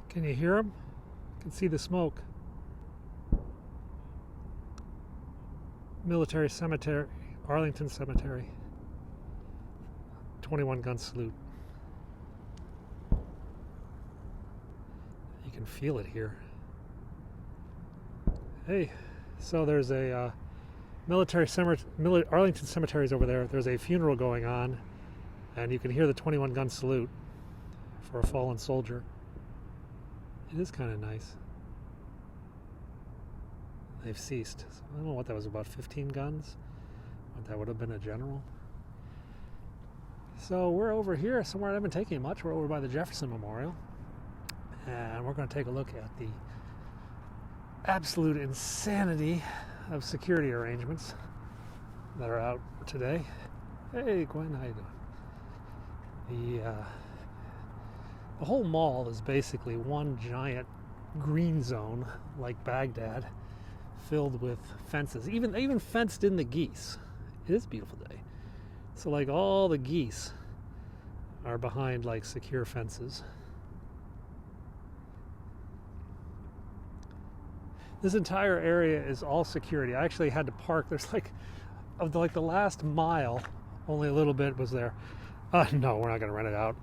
Can you hear them? You can see the smoke. Military Cemetery, Arlington Cemetery. 21 gun salute. You can feel it here. Hey, so there's a Arlington Cemetery's over there. There's a funeral going on, and you can hear the 21 gun salute for a fallen soldier. It is kind of nice. They've ceased. So I don't know what that was, about 15 guns. What that would have been a general. So we're over here somewhere I haven't taken you much. We're over by the Jefferson Memorial. And we're going to take a look at the absolute insanity of security arrangements that are out today. Hey, Gwen, how you doing? The whole mall is basically one giant green zone, like Baghdad, filled with fences. They even fenced in the geese. It is a beautiful day. So like all the geese are behind like secure fences. This entire area is all security. I actually had to park. There's like, of the last mile, only a little bit was there. No, we're not going to rent it out.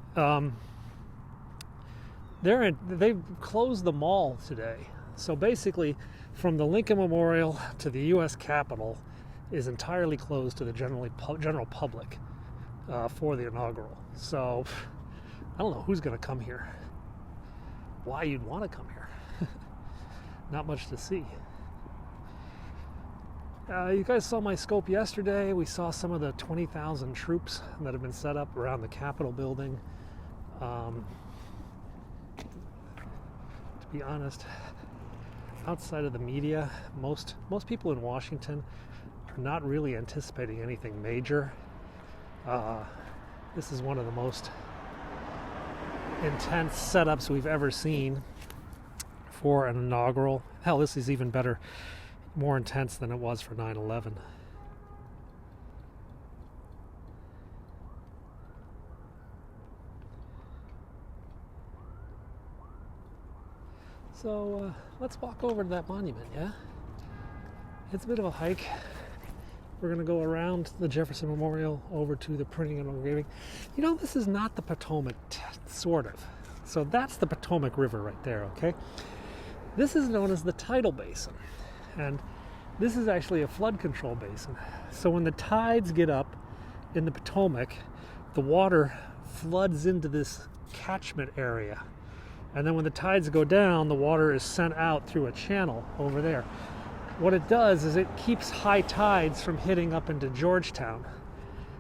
They've closed the mall today. So basically, from the Lincoln Memorial to the U.S. Capitol is entirely closed to the general public for the inaugural. So I don't know who's going to come here. Why you'd want to come here. Not much to see. You guys saw my scope yesterday. We saw some of the 20,000 troops that have been set up around the Capitol building. To be honest, outside of the media, most people in Washington are not really anticipating anything major. This is one of the most intense setups we've ever seen for an inaugural. Hell, this is even better, more intense than it was for 9/11. So let's walk over to that monument, yeah? It's a bit of a hike. We're going to go around the Jefferson Memorial over to the printing and engraving. You know, this is not the Potomac, sort of. So that's the Potomac River right there, okay? This is known as the tidal basin. And this is actually a flood control basin. So when the tides get up in the Potomac, the water floods into this catchment area. And then when the tides go down, the water is sent out through a channel over there. What it does is it keeps high tides from hitting up into Georgetown.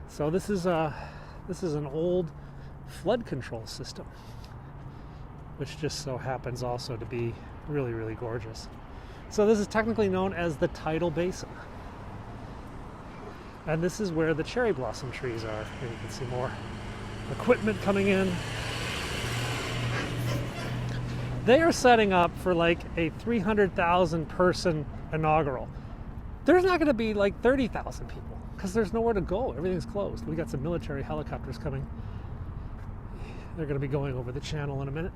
So this is an old flood control system, which just so happens also to be really, really gorgeous. So this is technically known as the tidal basin. And this is where the cherry blossom trees are. And you can see more equipment coming in. They are setting up for like a 300,000 person inaugural. There's not going to be like 30,000 people because there's nowhere to go. Everything's closed. We got some military helicopters coming. They're going to be going over the channel in a minute.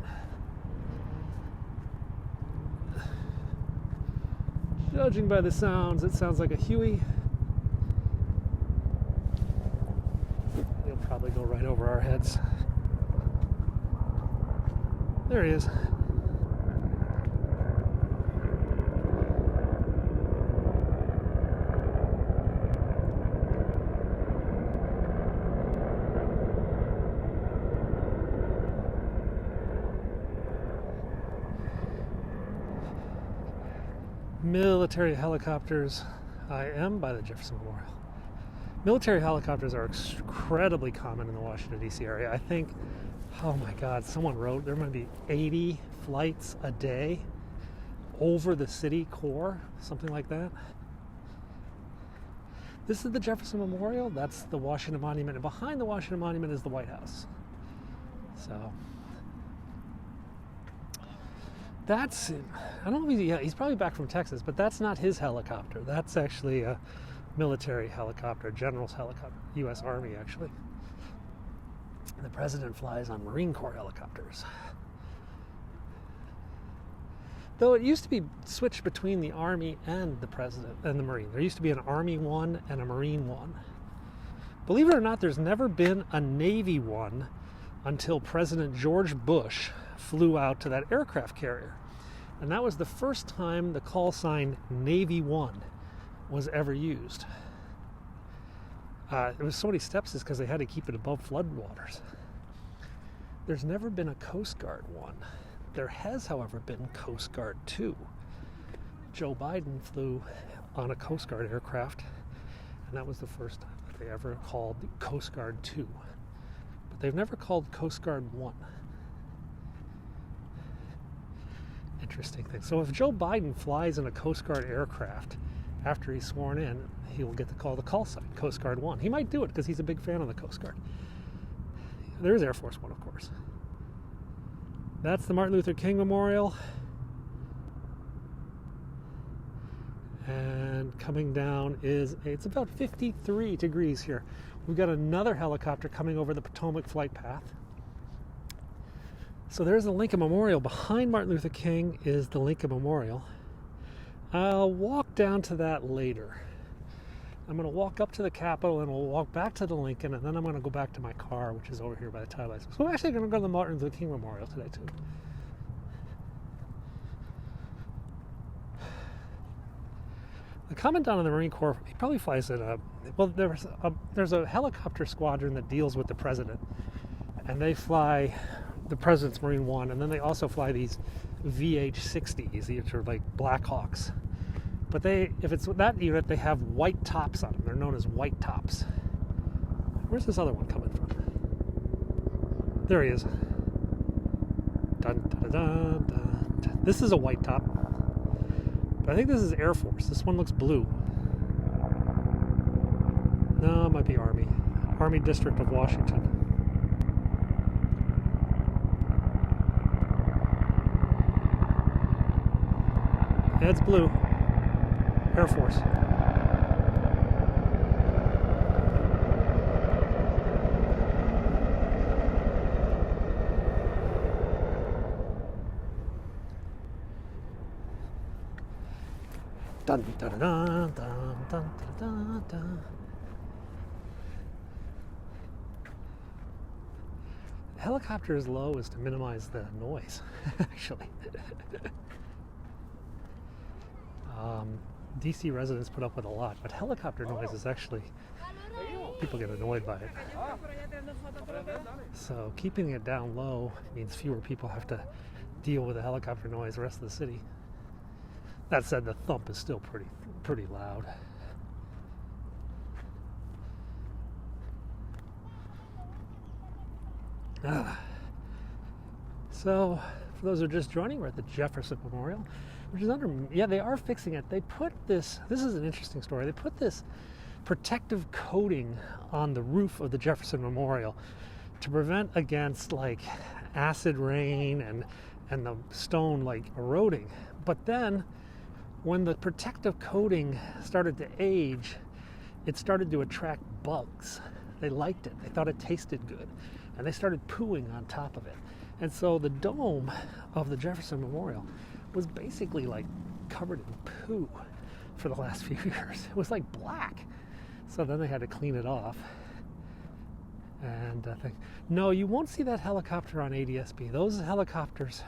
Judging by the sounds, it sounds like a Huey. He'll probably go right over our heads. There he is. Military helicopters. I am by the Jefferson Memorial. Military helicopters are incredibly common in the Washington, D.C. area. I think, oh my God, someone wrote there might be 80 flights a day over the city core, something like that. This is the Jefferson Memorial. That's the Washington Monument. And behind the Washington Monument is the White House. So that's, I don't know if he's probably back from Texas, but that's not his helicopter. That's actually a military helicopter, general's helicopter, U.S. Army actually. The president flies on Marine Corps helicopters. Though it used to be switched between the Army and the President and the Marine. There used to be an Army one and a Marine one. Believe it or not, there's never been a Navy one until President George Bush flew out to that aircraft carrier. And that was the first time the call sign Navy One was ever used. It was so many steps is because they had to keep it above floodwaters. There's never been a Coast Guard one. There has, however, been Coast Guard 2. Joe Biden flew on a Coast Guard aircraft, and that was the first time that they ever called Coast Guard 2. But they've never called Coast Guard 1. Interesting thing. So if Joe Biden flies in a Coast Guard aircraft after he's sworn in, he will get to call the call sign Coast Guard 1. He might do it because he's a big fan of the Coast Guard. There is Air Force 1, of course. That's the Martin Luther King Memorial. And coming down it's about 53 degrees here. We've got another helicopter coming over the Potomac flight path. So there's the Lincoln Memorial. Behind Martin Luther King is the Lincoln Memorial. I'll walk down to that later. I'm going to walk up to the Capitol and we'll walk back to the Lincoln, and then I'm going to go back to my car, which is over here by the tire license. So I'm actually going to go to the Martin Luther King Memorial today too. The Commandant of the Marine Corps, he probably flies in there's a helicopter squadron that deals with the President, and they fly the President's Marine One, and then they also fly these VH-60s, these are like Blackhawks. But if it's that unit, they have white tops on them. They're known as white tops. Where's this other one coming from? There he is. Dun, dun, dun, dun, dun. This is a white top. But I think this is Air Force. This one looks blue. No, it might be Army. Army District of Washington. Yeah, it's blue. Air Force. Dun, dun, dun, dun, dun, dun, dun, dun. The helicopter is low is to minimize the noise, actually. DC residents put up with a lot, but helicopter noise is actually, people get annoyed by it. So keeping it down low means fewer people have to deal with the helicopter noise the rest of the city. That said, the thump is still pretty loud. So, for those who are just joining, we're at the Jefferson Memorial, which is they are fixing it. They put this is an interesting story. They put this protective coating on the roof of the Jefferson Memorial to prevent against like acid rain and the stone like eroding. But then when the protective coating started to age, it started to attract bugs. They liked it. They thought it tasted good. And they started pooing on top of it. And so the dome of the Jefferson Memorial was basically like covered in poo for the last few years. It was like black. So then they had to clean it off. And no, you won't see that helicopter on ADSB. Those helicopters,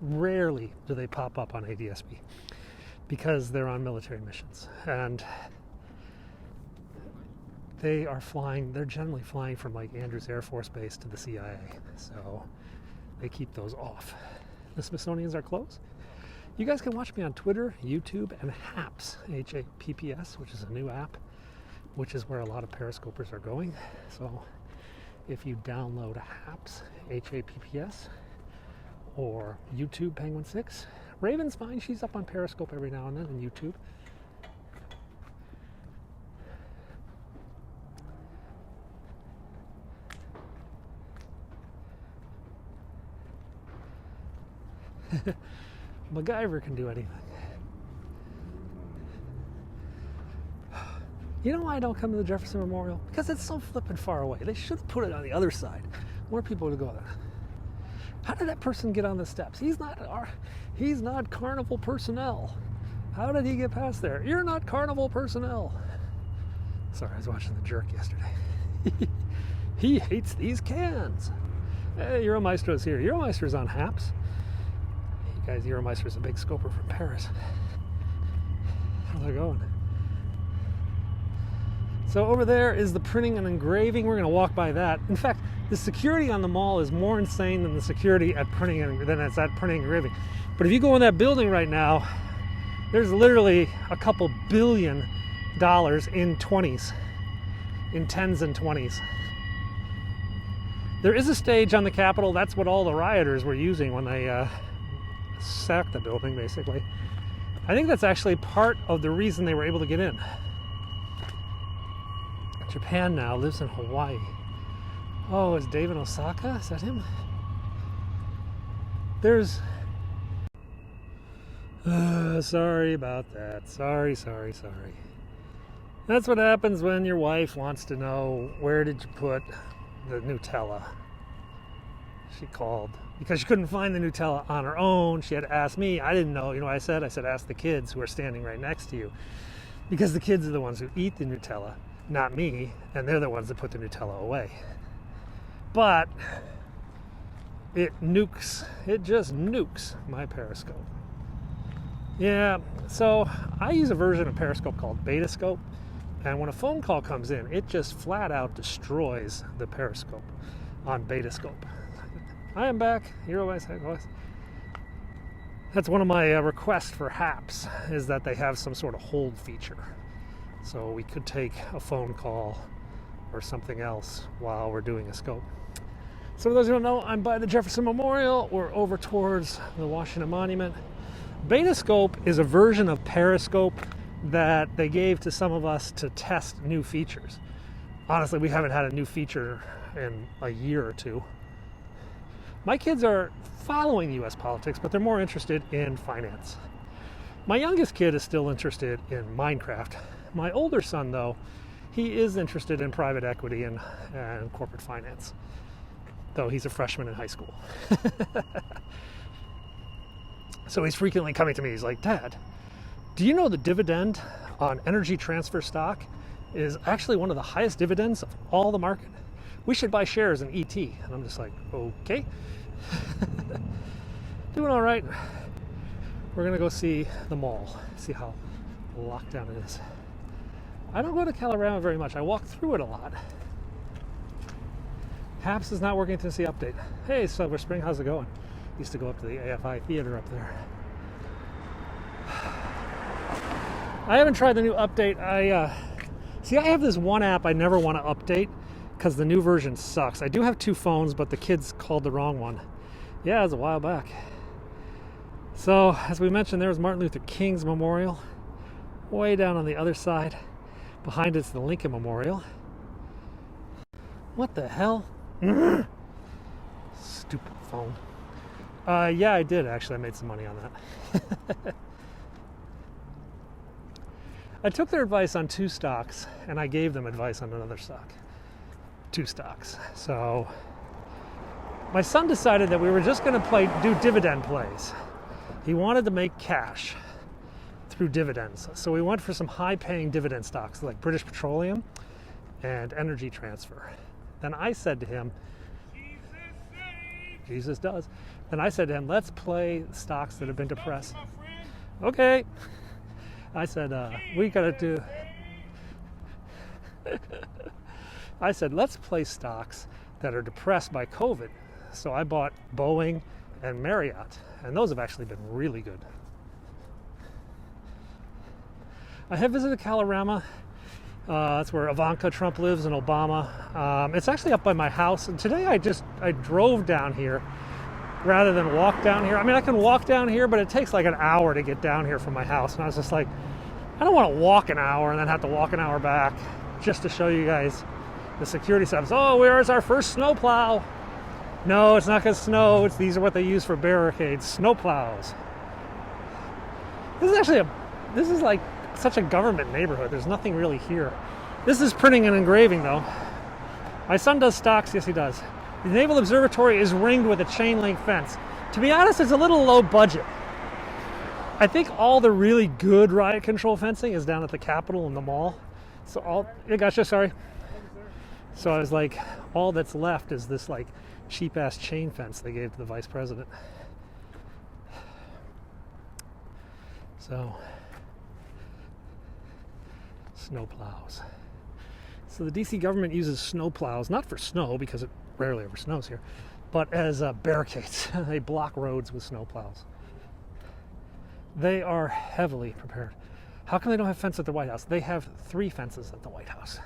rarely do they pop up on ADSB because they're on military missions. And they're generally flying from like Andrews Air Force Base to the CIA. So they keep those off. The Smithsonian's are closed. You guys can watch me on Twitter, YouTube, and HAPS, H-A-P-P-S, which is a new app, which is where a lot of Periscopers are going. So if you download HAPS, H-A-P-P-S, or YouTube Penguin 6, Raven's fine. She's up on Periscope every now and then, and YouTube. MacGyver can do anything. You know why I don't come to the Jefferson Memorial? Because it's so flippin' far away. They should have put it on the other side. More people would go there. How did that person get on the steps? He's not carnival personnel. How did he get past there? You're not carnival personnel. Sorry, I was watching The Jerk yesterday. He hates these cans. Hey, Euromaestro's here. Euromaestro's on Haps. You guys, Euromeister's a big scoper from Paris. How's it going? So over there is the printing and engraving. We're going to walk by that. In fact, the security on the mall is more insane than the security at printing and engraving. But if you go in that building right now, there's literally a couple $1 billion in 20s, in 10s and 20s. There is a stage on the Capitol. That's what all the rioters were using when they sacked the building, basically. I think that's actually part of the reason they were able to get in. Japan now lives in Hawaii. Oh, is Dave in Osaka? Is that him? There's... sorry about that. Sorry. That's what happens when your wife wants to know, where did you put the Nutella? She called because she couldn't find the Nutella on her own. She had to ask me. I didn't know. You know what I said? I said, ask the kids who are standing right next to you. Because the kids are the ones who eat the Nutella, not me, and they're the ones that put the Nutella away. But it just nukes my Periscope. Yeah, so I use a version of Periscope called Betascope, and when a phone call comes in, it just flat out destroys the Periscope on Betascope. I am back. That's one of my requests for Haps, is that they have some sort of hold feature. So we could take a phone call or something else while we're doing a scope. So for those who don't know, I'm by the Jefferson Memorial. We're over towards the Washington Monument. Betascope is a version of Periscope that they gave to some of us to test new features. Honestly, we haven't had a new feature in a year or two. My kids are following U.S. politics, but they're more interested in finance. My youngest kid is still interested in Minecraft. My older son, though, he is interested in private equity and corporate finance, though he's a freshman in high school. So he's frequently coming to me. He's like, Dad, do you know the dividend on energy transfer stock is actually one of the highest dividends of all the market? We should buy shares in ET. And I'm just like, okay. Doing all right. We're going to go see the mall, see how locked down it is. I don't go to Calorama very much. I walk through it a lot. Haps is not working to see update. Hey, Silver Spring, how's it going? Used to go up to the AFI theater up there. I haven't tried the new update. I have this one app I never want to update because the new version sucks. I do have two phones, but the kids called the wrong one. Yeah, it was a while back. So, as we mentioned, there's Martin Luther King's memorial. Way down on the other side. Behind it's the Lincoln Memorial. What the hell? Stupid phone. Yeah, I did actually. I made some money on that. I took their advice on two stocks, and I gave them advice on another stock. Two stocks. So my son decided that we were just going to do dividend plays. He wanted to make cash through dividends. So we went for some high-paying dividend stocks like British Petroleum and Energy Transfer. Then I said to him, Jesus does. Then I said to him, let's play stocks that have been depressed. Okay. I said, we got to do... I said, let's play stocks that are depressed by COVID. So I bought Boeing and Marriott, and those have actually been really good. I have visited Calorama. That's where Ivanka Trump lives and Obama. It's actually up by my house. And today I drove down here rather than walk down here. I mean, I can walk down here, but it takes like an hour to get down here from my house. And I was just like, I don't want to walk an hour and then have to walk an hour back just to show you guys the security steps. Oh, where is our first snowplow? No, it's not going to snow. These are what they use for barricades. Snowplows. This is like such a government neighborhood. There's nothing really here. This is printing and engraving, though. My son does stocks. Yes, he does. The Naval Observatory is ringed with a chain link fence. To be honest, it's a little low budget. I think all the really good riot control fencing is down at the Capitol and the mall. So sorry. So I was like, all that's left is this like cheap ass chain fence they gave to the vice president. So, snow plows. So the DC government uses snow plows, not for snow because it rarely ever snows here, but as barricades. They block roads with snow plows. They are heavily prepared. How come they don't have fence at the White House? They have 3 fences at the White House.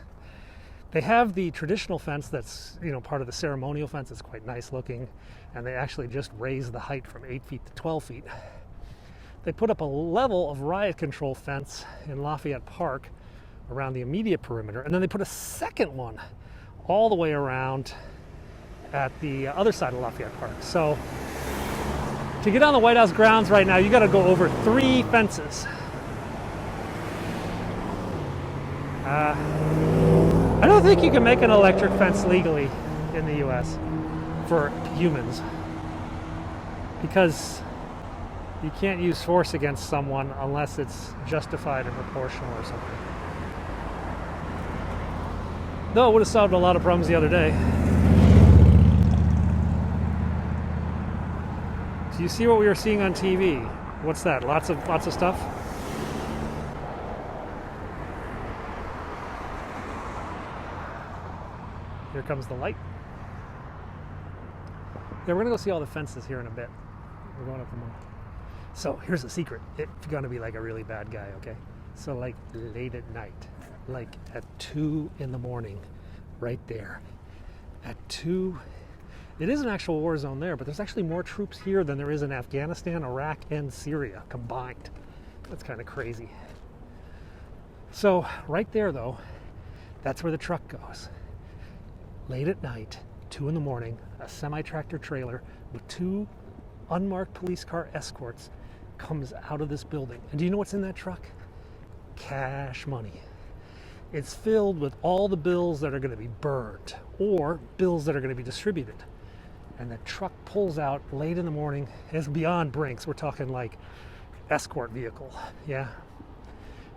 They have the traditional fence that's, part of the ceremonial fence. It's quite nice looking, and they actually just raised the height from 8 feet to 12 feet. They put up a level of riot control fence in Lafayette Park around the immediate perimeter, and then they put a second one all the way around at the other side of Lafayette Park. So to get on the White House grounds right now, you got to go over 3 fences. I don't think you can make an electric fence legally in the U.S. for humans, because you can't use force against someone unless it's justified and proportional or something. Though it would have solved a lot of problems the other day. Do you see what we were seeing on TV? What's that? Lots of stuff? Here comes the light. Yeah, we're gonna go see all the fences here in a bit. We're going up the mall. So here's the secret. If you're gonna be like a really bad guy, okay? So like late at night, like at 2 in the morning, right there. At 2, it is an actual war zone there, but there's actually more troops here than there is in Afghanistan, Iraq, and Syria combined. That's kind of crazy. So right there though, that's where the truck goes. Late at night, 2 in the morning, a semi-tractor trailer with 2 unmarked police car escorts comes out of this building. And do you know what's in that truck? Cash money. It's filled with all the bills that are going to be burned or bills that are going to be distributed. And the truck pulls out late in the morning. It's beyond Brinks. We're talking like escort vehicle, yeah?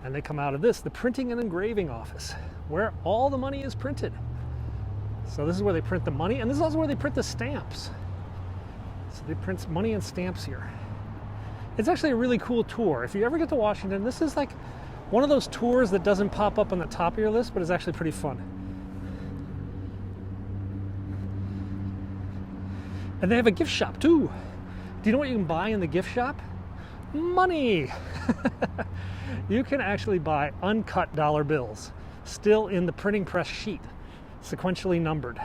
And they come out of this, the printing and engraving office, where all the money is printed. So this is where they print the money, and this is also where they print the stamps. So they print money and stamps here. It's actually a really cool tour. If you ever get to Washington, this is like one of those tours that doesn't pop up on the top of your list, but is actually pretty fun. And they have a gift shop too. Do you know what you can buy in the gift shop? Money! You can actually buy uncut dollar bills, still in the printing press sheet, sequentially numbered.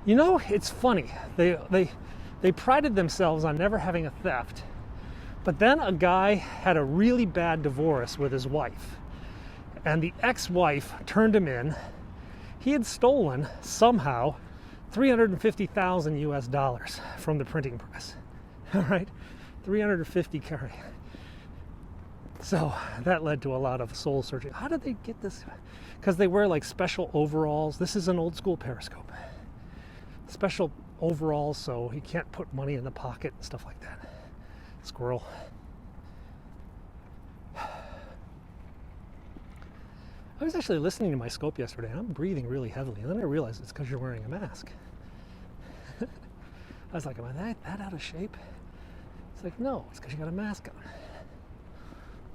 You know, it's funny. They prided themselves on never having a theft. But then a guy had a really bad divorce with his wife. And the ex-wife turned him in. He had stolen, somehow, $350,000 US from the printing press. All right? 350 carry. So that led to a lot of soul searching. How did they get this? Because they wear like special overalls. This is an old school Periscope. Special overalls so he can't put money in the pocket and stuff like that. Squirrel. I was actually listening to my scope yesterday, and I'm breathing really heavily. And then I realized it's because you're wearing a mask. I was like, am I that out of shape? It's like, no, it's because you got a mask on.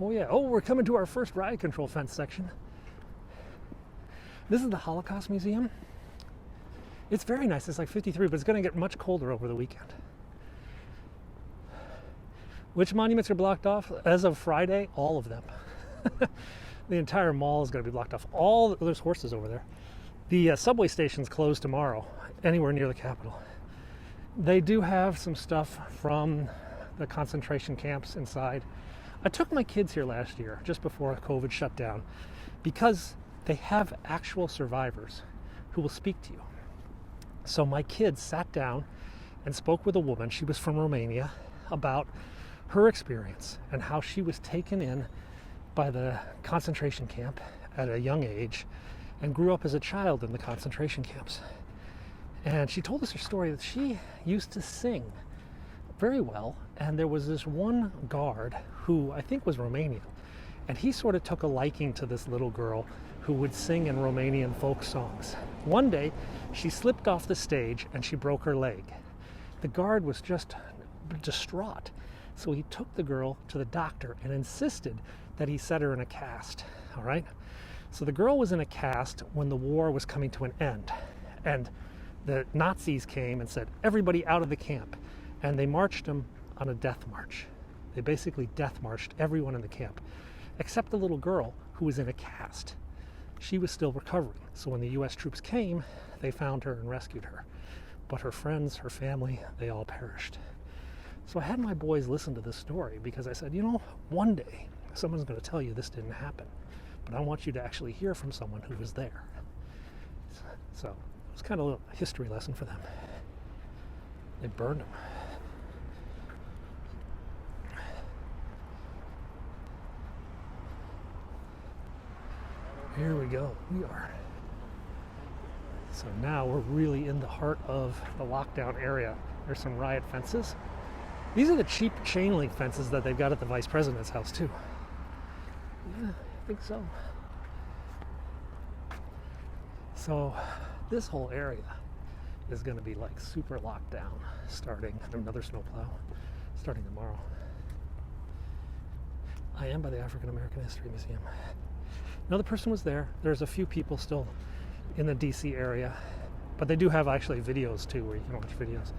Oh yeah, oh, we're coming to our first riot control fence section. This is the Holocaust Museum. It's very nice, it's like 53, but it's going to get much colder over the weekend. Which monuments are blocked off? As of Friday, all of them. The entire mall is going to be blocked off. There's horses over there. The subway station's closed tomorrow, anywhere near the Capitol. They do have some stuff from the concentration camps inside. I took my kids here last year, just before COVID shut down, because they have actual survivors who will speak to you. So my kids sat down and spoke with a woman, she was from Romania, about her experience and how she was taken in by the concentration camp at a young age and grew up as a child in the concentration camps. And she told us her story that she used to sing very well, and there was this one guard who I think was Romanian, and he sort of took a liking to this little girl who would sing in Romanian folk songs. One day, she slipped off the stage and she broke her leg. The guard was just distraught, so he took the girl to the doctor and insisted that he set her in a cast, all right? So the girl was in a cast when the war was coming to an end, and the Nazis came and said, everybody out of the camp, and they marched them on a death march. They basically death marched everyone in the camp, except the little girl who was in a cast. She was still recovering, so when the US troops came, they found her and rescued her. But her friends, her family, they all perished. So I had my boys listen to this story because I said, you know, one day someone's going to tell you this didn't happen, but I want you to actually hear from someone who was there. So it was kind of a little history lesson for them. They burned him. Here we go. We are. So now we're really in the heart of the lockdown area. There's some riot fences. These are the cheap chain link fences that they've got at the vice president's house too. Yeah, I think so. So this whole area is going to be like super locked down starting another snowplow starting tomorrow. I am by the African American History Museum. Another person was there. There's a few people still in the DC area, but they do have actually videos too where you can watch videos.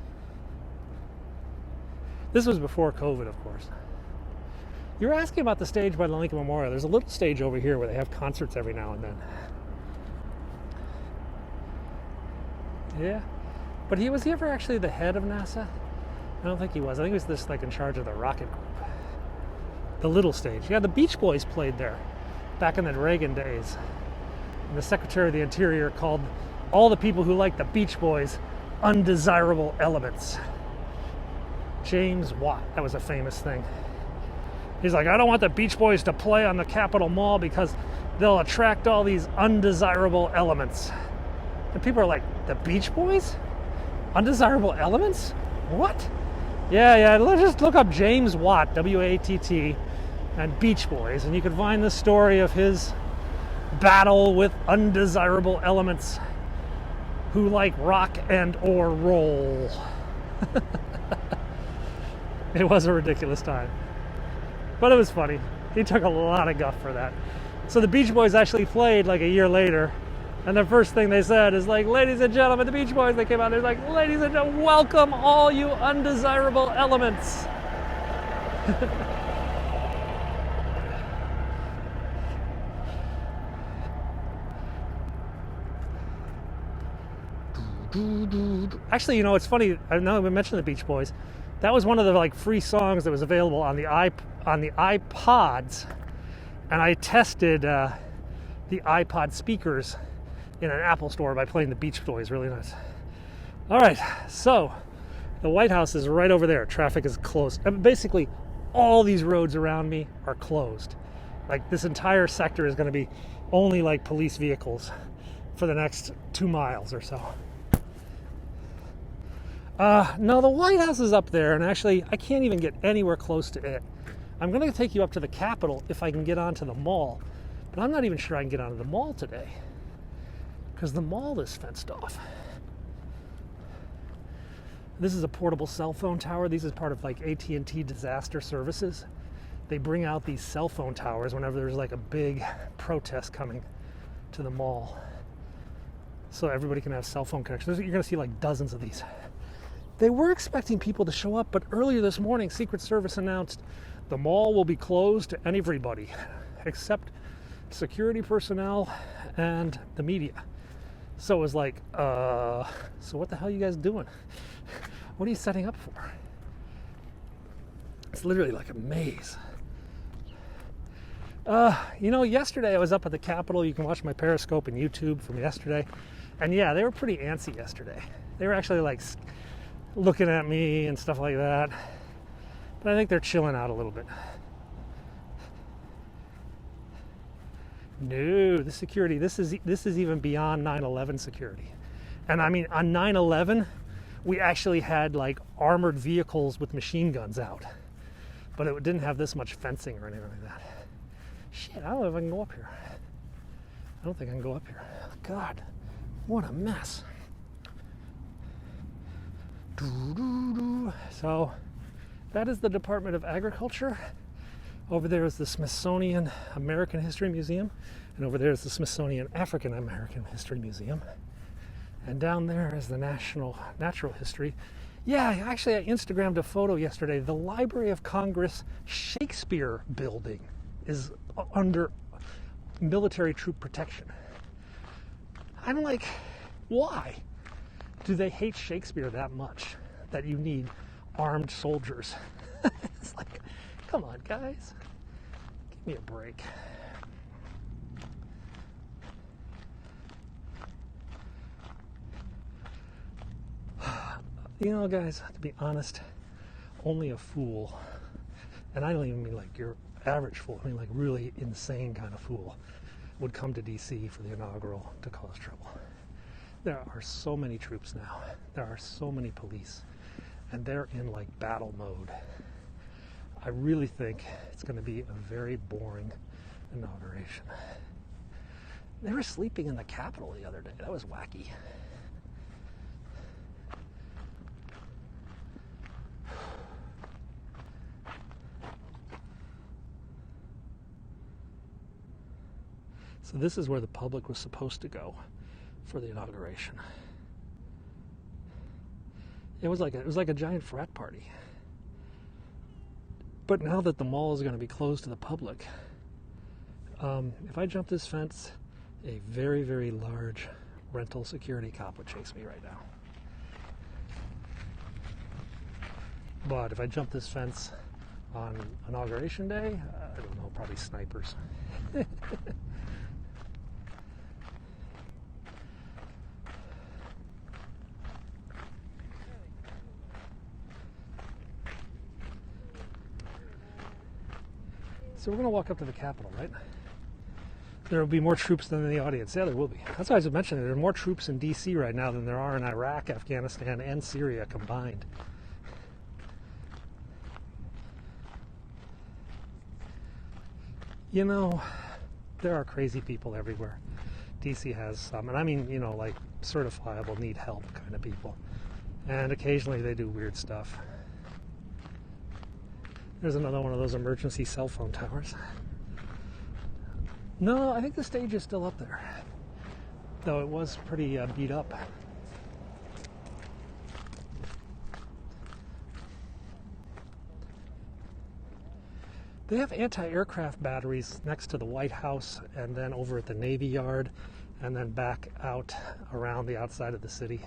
This was before COVID, of course. You were asking about the stage by the Lincoln Memorial. There's a little stage over here where they have concerts every now and then. Yeah, but was he ever actually the head of NASA? I don't think he was. I think he was just like in charge of the rocket group. The little stage. Yeah, the Beach Boys played there back in the Reagan days. And the Secretary of the Interior called all the people who liked the Beach Boys undesirable elements. James Watt, that was a famous thing. He's like, I don't want the Beach Boys to play on the Capitol Mall because they'll attract all these undesirable elements. And people are like, the Beach Boys? Undesirable elements? What? Yeah, let's just look up James Watt, W-A-T-T, and Beach Boys, and you can find the story of his battle with undesirable elements who like rock and or roll. It was a ridiculous time, but it was funny. He took a lot of guff for that. So the Beach Boys actually played like a year later, and the first thing they said is like, ladies and gentlemen, the Beach Boys, they came out, they're like, ladies and gentlemen, welcome all you undesirable elements. Actually, you know, it's funny. I know we mentioned the Beach Boys. That was one of the like free songs that was available on the iPods, and I tested the iPod speakers in an Apple store by playing the Beach Boys. Really nice. All right, so the White House is right over there. Traffic is closed. And basically, all these roads around me are closed. Like this entire sector is going to be only like police vehicles for the next 2 miles or so. No, the White House is up there, and actually, I can't even get anywhere close to it. I'm going to take you up to the Capitol if I can get onto the mall, but I'm not even sure I can get onto the mall today, because the mall is fenced off. This is a portable cell phone tower. These is part of like AT&T disaster services. They bring out these cell phone towers whenever there's like a big protest coming to the mall, so everybody can have cell phone connections. You're going to see like dozens of these. They were expecting people to show up, but earlier this morning, Secret Service announced the mall will be closed to everybody except security personnel and the media. So it was like, so what the hell are you guys doing? What are you setting up for? It's literally like a maze. You know, yesterday I was up at the Capitol. You can watch my Periscope and YouTube from yesterday. And yeah, they were pretty antsy yesterday. They were actually like looking at me and stuff like that. But I think they're chilling out a little bit. No, the security, this is even beyond 9/11 security. And I mean, on 9/11, we actually had like armored vehicles with machine guns out, but it didn't have this much fencing or anything like that. Shit, I don't know if I can go up here. I don't think I can go up here. God, what a mess. So that is the Department of Agriculture. Over there is the Smithsonian American History Museum, and over there is the Smithsonian African American History Museum. And down there is the National Natural History. Yeah, actually I Instagrammed a photo yesterday. The Library of Congress Shakespeare building is under military troop protection. I'm like, why? Do they hate Shakespeare that much that you need armed soldiers? It's like, come on, guys. Give me a break. You know, guys, to be honest, only a fool, and I don't even mean like your average fool, I mean like really insane kind of fool, would come to DC for the inaugural to cause trouble. There are so many troops now. There are so many police, and they're in like battle mode. I really think it's going to be a very boring inauguration. They were sleeping in the Capitol the other day. That was wacky. So this is where the public was supposed to go for the inauguration. It was like a giant frat party. But now that the mall is going to be closed to the public, if I jump this fence, a very, very large rental security cop would chase me right now. But if I jump this fence on Inauguration Day, I don't know, probably snipers. So we're going to walk up to the Capitol, right? There will be more troops than in the audience. Yeah, there will be. That's why I was mentioning there are more troops in D.C. right now than there are in Iraq, Afghanistan, and Syria combined. You know, there are crazy people everywhere. D.C. has some, and I mean, you know, like certifiable, need help kind of people. And occasionally they do weird stuff. There's another one of those emergency cell phone towers. No, I think the stage is still up there, though it was pretty beat up. They have anti-aircraft batteries next to the White House, and then over at the Navy Yard, and then back out around the outside of the city.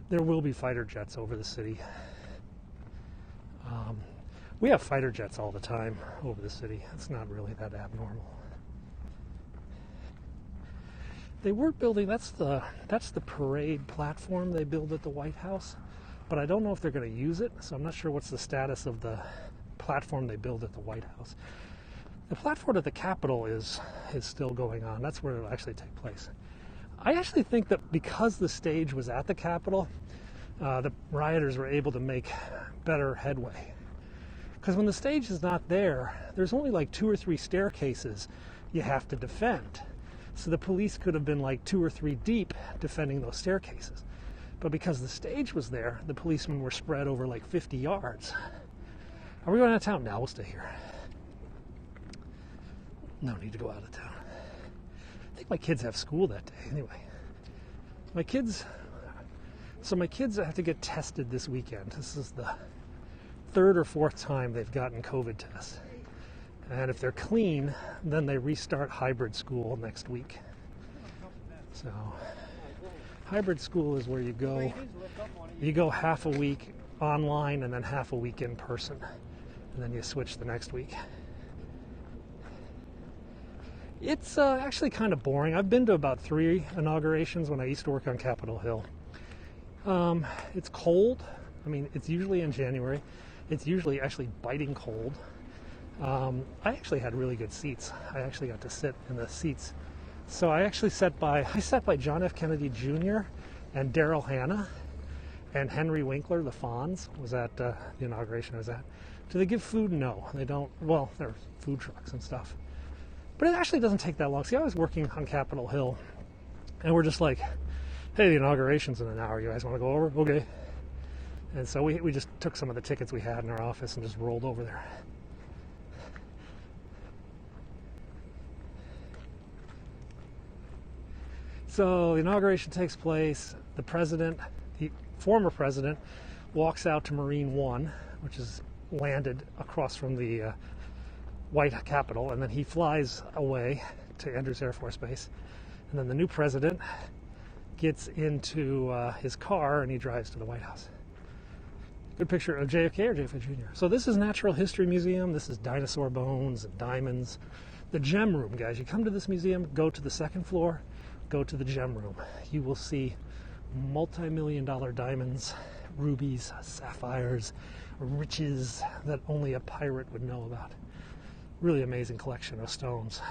There will be fighter jets over the city. We have fighter jets all the time over the city. It's not really that abnormal. They were building, that's the parade platform they build at the White House, but I don't know if they're going to use it, so I'm not sure what's the status of the platform they build at the White House. The platform at the Capitol is still going on. That's where it'll actually take place. I actually think that because the stage was at the Capitol, the rioters were able to make better headway. Because when the stage is not there, there's only like 2 or 3 staircases you have to defend. So the police could have been like 2 or 3 deep defending those staircases. But because the stage was there, the policemen were spread over like 50 yards. Are we going out of town? No, we'll stay here. No need to go out of town. I think my kids have school that day anyway. My kids have to get tested this weekend. This is the 3rd or 4th time they've gotten COVID tests. And if they're clean, then they restart hybrid school next week. So hybrid school is where you go half a week online and then half a week in person. And then you switch the next week. It's actually kind of boring. I've been to about 3 inaugurations when I used to work on Capitol Hill. It's cold. I mean, it's usually in January. It's usually actually biting cold. I actually had really good seats. I actually got to sit in the seats So I actually sat by John F. Kennedy Jr. and Daryl Hannah and Henry Winkler, the Fonz, was at the inauguration I was at. Do they give food? No, they don't. Well, there are food trucks and stuff. But it actually doesn't take that long. See, I was working on Capitol Hill, and we're just like, hey, the inauguration's in an hour. You guys want to go over? Okay. And so we just took some of the tickets we had in our office and just rolled over there. So the inauguration takes place. The former president, walks out to Marine One, which is landed across from the White Capitol, and then he flies away to Andrews Air Force Base. And then the new president gets into his car and he drives to the White House. Good picture of JFK or JFK Jr. So this is Natural History Museum. This is dinosaur bones and diamonds. The gem room, guys. You come to this museum, go to the second floor, go to the gem room. You will see multi-million-dollar diamonds, rubies, sapphires, riches that only a pirate would know about. Really amazing collection of stones.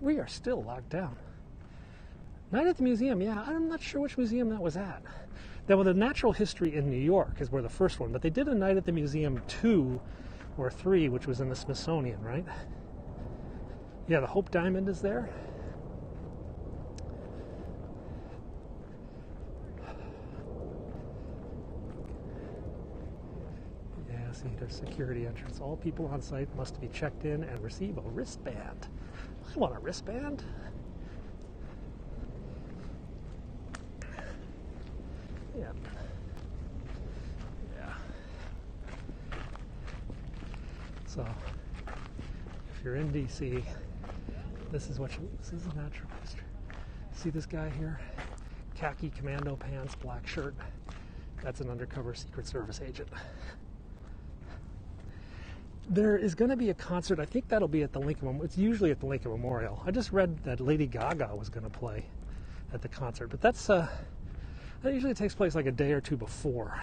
We are still locked down. Night at the museum, yeah, I'm not sure which museum that was at. Now, with the Natural History in New York is where the first one, but they did a Night at the Museum 2 or 3, which was in the Smithsonian, right? Yeah, the Hope Diamond is there. Yeah, see, there's security entrance. All people on site must be checked in and receive a wristband. I want a wristband. Yeah. Yeah. So, if you're in DC, this is the Natural History. See this guy here? Khaki commando pants, black shirt. That's an undercover Secret Service agent. There is going to be a concert. I think that'll be at the Lincoln Memorial. It's usually at the Lincoln Memorial. I just read that Lady Gaga was going to play at the concert, but that usually takes place like a day or two before.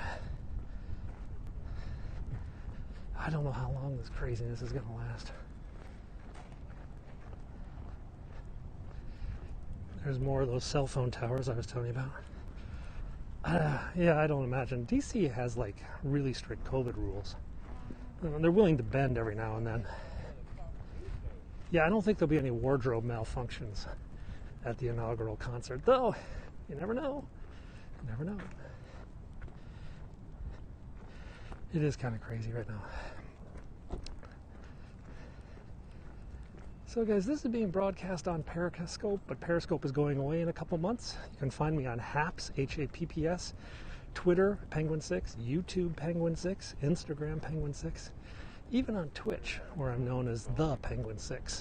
I don't know how long this craziness is going to last. There's more of those cell phone towers I was telling you about. Yeah, I don't imagine. DC has like really strict COVID rules. They're willing to bend every now and then. Yeah, I don't think there'll be any wardrobe malfunctions at the inaugural concert, though. You never know. You never know. It is kind of crazy right now. So guys, this is being broadcast on Periscope, but Periscope is going away in a couple months. You can find me on HAPS, H-A-P-P-S, Twitter, Penguin6, YouTube, Penguin6, Instagram, Penguin6, even on Twitch, where I'm known as the Penguin6.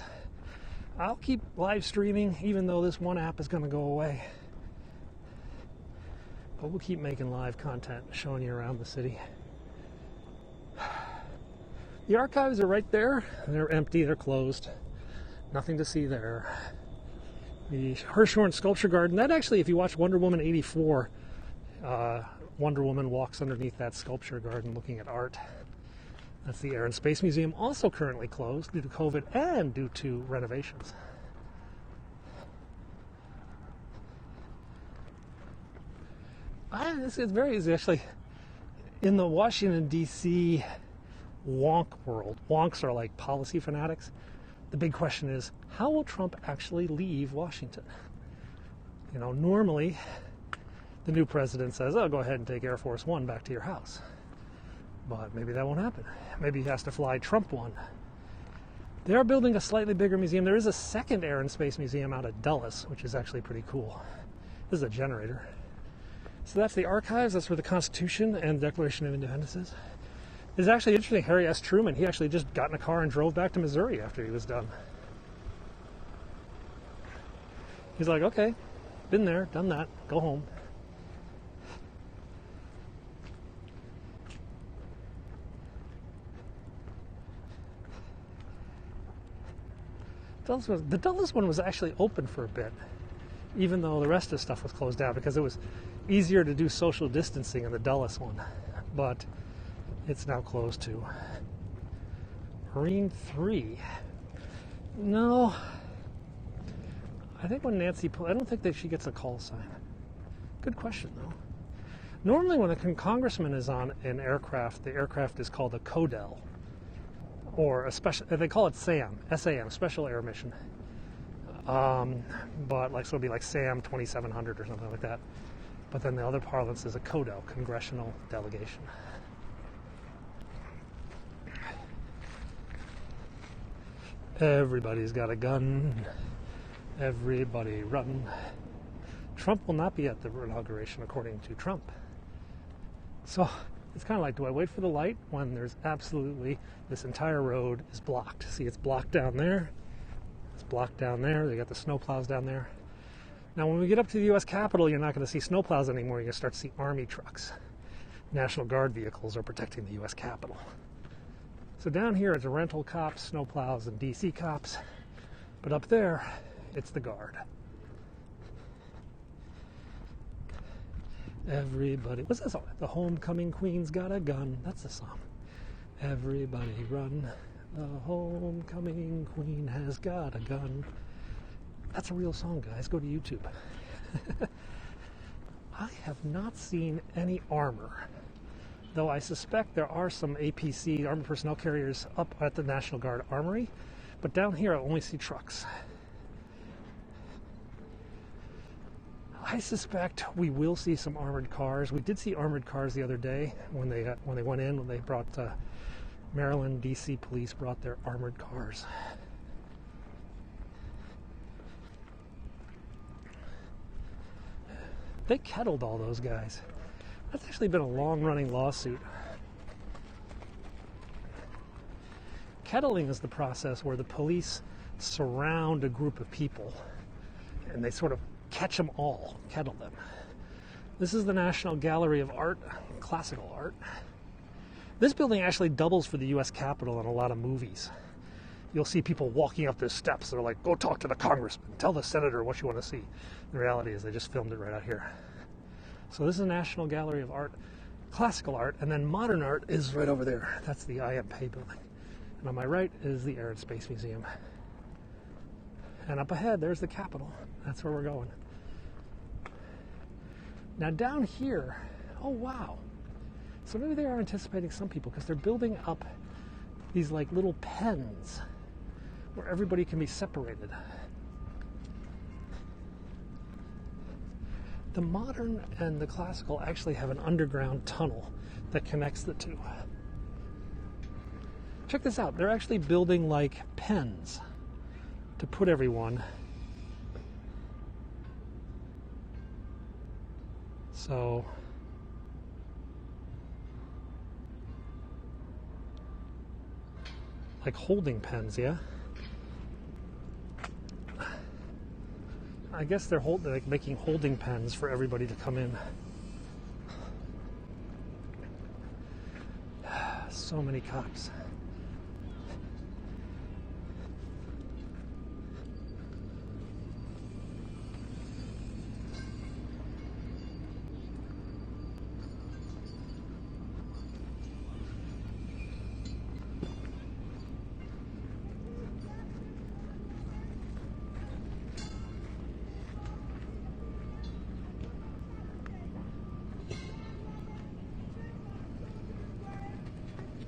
I'll keep live streaming, even though this one app is going to go away. But we'll keep making live content, showing you around the city. The archives are right there. They're empty, they're closed. Nothing to see there. The Hirshhorn Sculpture Garden, that actually, if you watch Wonder Woman 84, Wonder Woman walks underneath that sculpture garden looking at art. That's the Air and Space Museum, also currently closed due to COVID and due to renovations. This is very easy, actually. In the Washington, D.C. wonk world, wonks are like policy fanatics. The big question is, how will Trump actually leave Washington? You know, normally the new president says, oh, go ahead and take Air Force One back to your house. But maybe that won't happen. Maybe he has to fly Trump One. They are building a slightly bigger museum. There is a second Air and Space Museum out at Dulles, which is actually pretty cool. This is a generator. So that's the archives. That's where the Constitution and the Declaration of Independence is. It's actually interesting. Harry S. Truman, he actually just got in a car and drove back to Missouri after he was done. He's like, okay, been there, done that, go home. The Dulles one was actually open for a bit, even though the rest of the stuff was closed down, because it was easier to do social distancing in the Dulles one. But it's now closed too. Marine 3. No. I think when Nancy, I don't think that she gets a call sign. Good question, though. Normally when a congressman is on an aircraft, the aircraft is called a CODEL, or a special, they call it SAM, S-A-M, Special Air Mission. But like, so it'd be like SAM 2700 or something like that. But then the other parlance is a CODEL, Congressional Delegation. Everybody's got a gun. Everybody run. Trump will not be at the inauguration, according to Trump. So it's kind of like, do I wait for the light when there's absolutely, this entire road is blocked? See, it's blocked down there. It's blocked down there. They got the snowplows down there. Now, when we get up to the U.S. Capitol, you're not going to see snowplows anymore. You're going to start to see Army trucks. National Guard vehicles are protecting the U.S. Capitol. So down here, it's rental cops, snowplows, and D.C. cops. But up there, it's the Guard. Everybody, what's that song? The Homecoming Queen's Got a Gun. That's the song. Everybody run. The Homecoming Queen has got a gun. That's a real song, guys. Go to YouTube. I have not seen any armor, though I suspect there are some APC, Armored Personnel Carriers, up at the National Guard Armory. But down here, I only see trucks. I suspect we will see some armored cars. We did see armored cars the other day when they went in. When they brought Maryland, D.C. police brought their armored cars. They kettled all those guys. That's actually been a long-running lawsuit. Kettling is the process where the police surround a group of people and they sort of catch them all, kettle them. This is the National Gallery of Art, classical art. This building actually doubles for the U.S. Capitol in a lot of movies. You'll see people walking up the steps. They're like, go talk to the congressman. Tell the senator what you want to see. The reality is they just filmed it right out here. So this is the National Gallery of Art, classical art, and then modern art is right over there. That's the IMP building. And on my right is the Air and Space Museum. And up ahead, there's the Capitol. That's where we're going. Now down here, oh wow. So maybe they are anticipating some people because they're building up these like little pens where everybody can be separated. The modern and the classical actually have an underground tunnel that connects the two. Check this out. They're actually building like pens to put everyone. So like holding pens, yeah? I guess they're like making holding pens for everybody to come in. So many cops.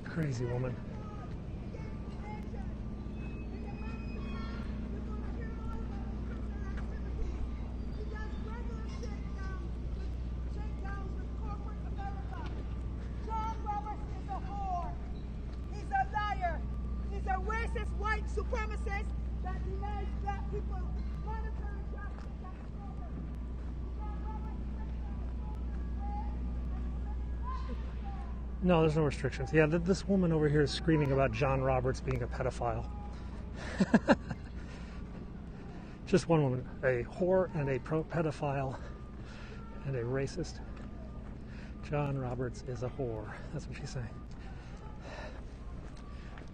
Crazy woman. Supremacist that denies black people monetary justice. No, there's no restrictions. Yeah, this woman over here is screaming about John Roberts being a pedophile. Just one woman, a whore and a pedophile and a racist. John Roberts is a whore. That's what she's saying.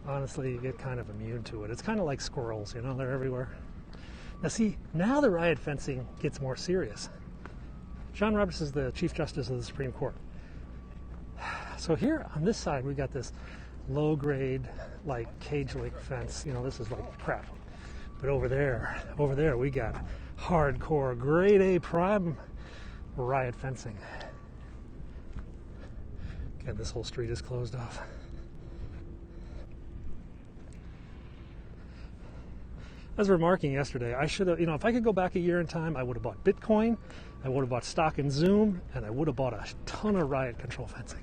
Honestly, you get kind of immune to it. It's kind of like squirrels, you know, they're everywhere. Now see, now the riot fencing gets more serious. John Roberts is the Chief Justice of the Supreme Court. So here on this side, we got this low-grade, like cage-link fence. You know, this is like crap. But over there, we got Hardcore grade A prime riot fencing. Again, this whole street is closed off. I was remarking yesterday, I should have, if I could go back a year in time, I would have bought Bitcoin, I would have bought stock in Zoom, and I would have bought a ton of riot control fencing.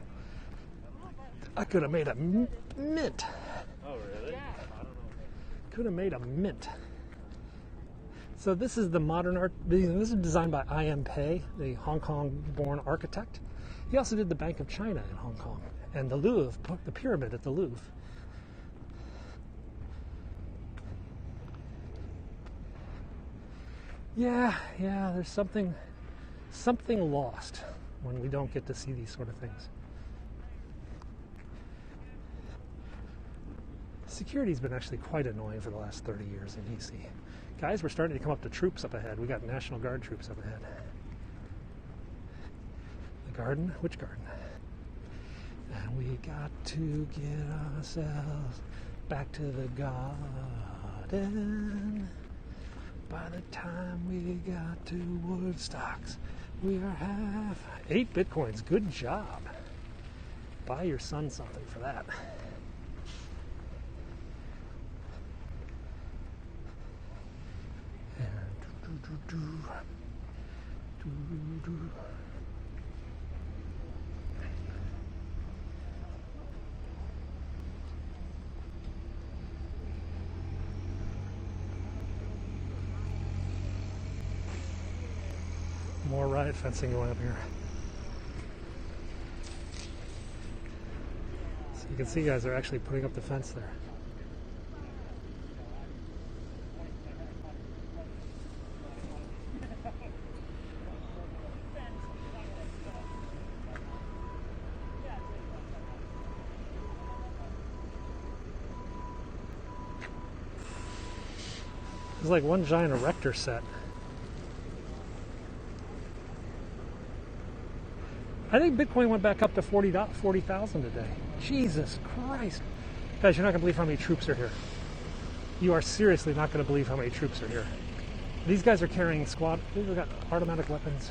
I could have made a mint. Oh, really? Could have made a mint. So this is the modern art. This is designed by I.M. Pei, the Hong Kong-born architect. He also did the Bank of China in Hong Kong and the Louvre, the pyramid at the Louvre. Yeah, there's something lost when we don't get to see these sort of things. Security's been actually quite annoying for the last 30 years in DC. Guys, we're starting to come up to troops up ahead. We got National Guard troops up ahead. The garden? Which garden? And we got to get ourselves back to the garden. By the time we got to Woodstocks, we are half. 8 Bitcoins, good job. Buy your son something for that. More riot fencing going up here. So you can see, guys, they're actually putting up the fence there. It's like one giant erector set. I think Bitcoin went back up to 40,000 today. Jesus Christ. Guys, you're not going to believe how many troops are here. You are seriously not going to believe how many troops are here. These guys are carrying they've got automatic weapons.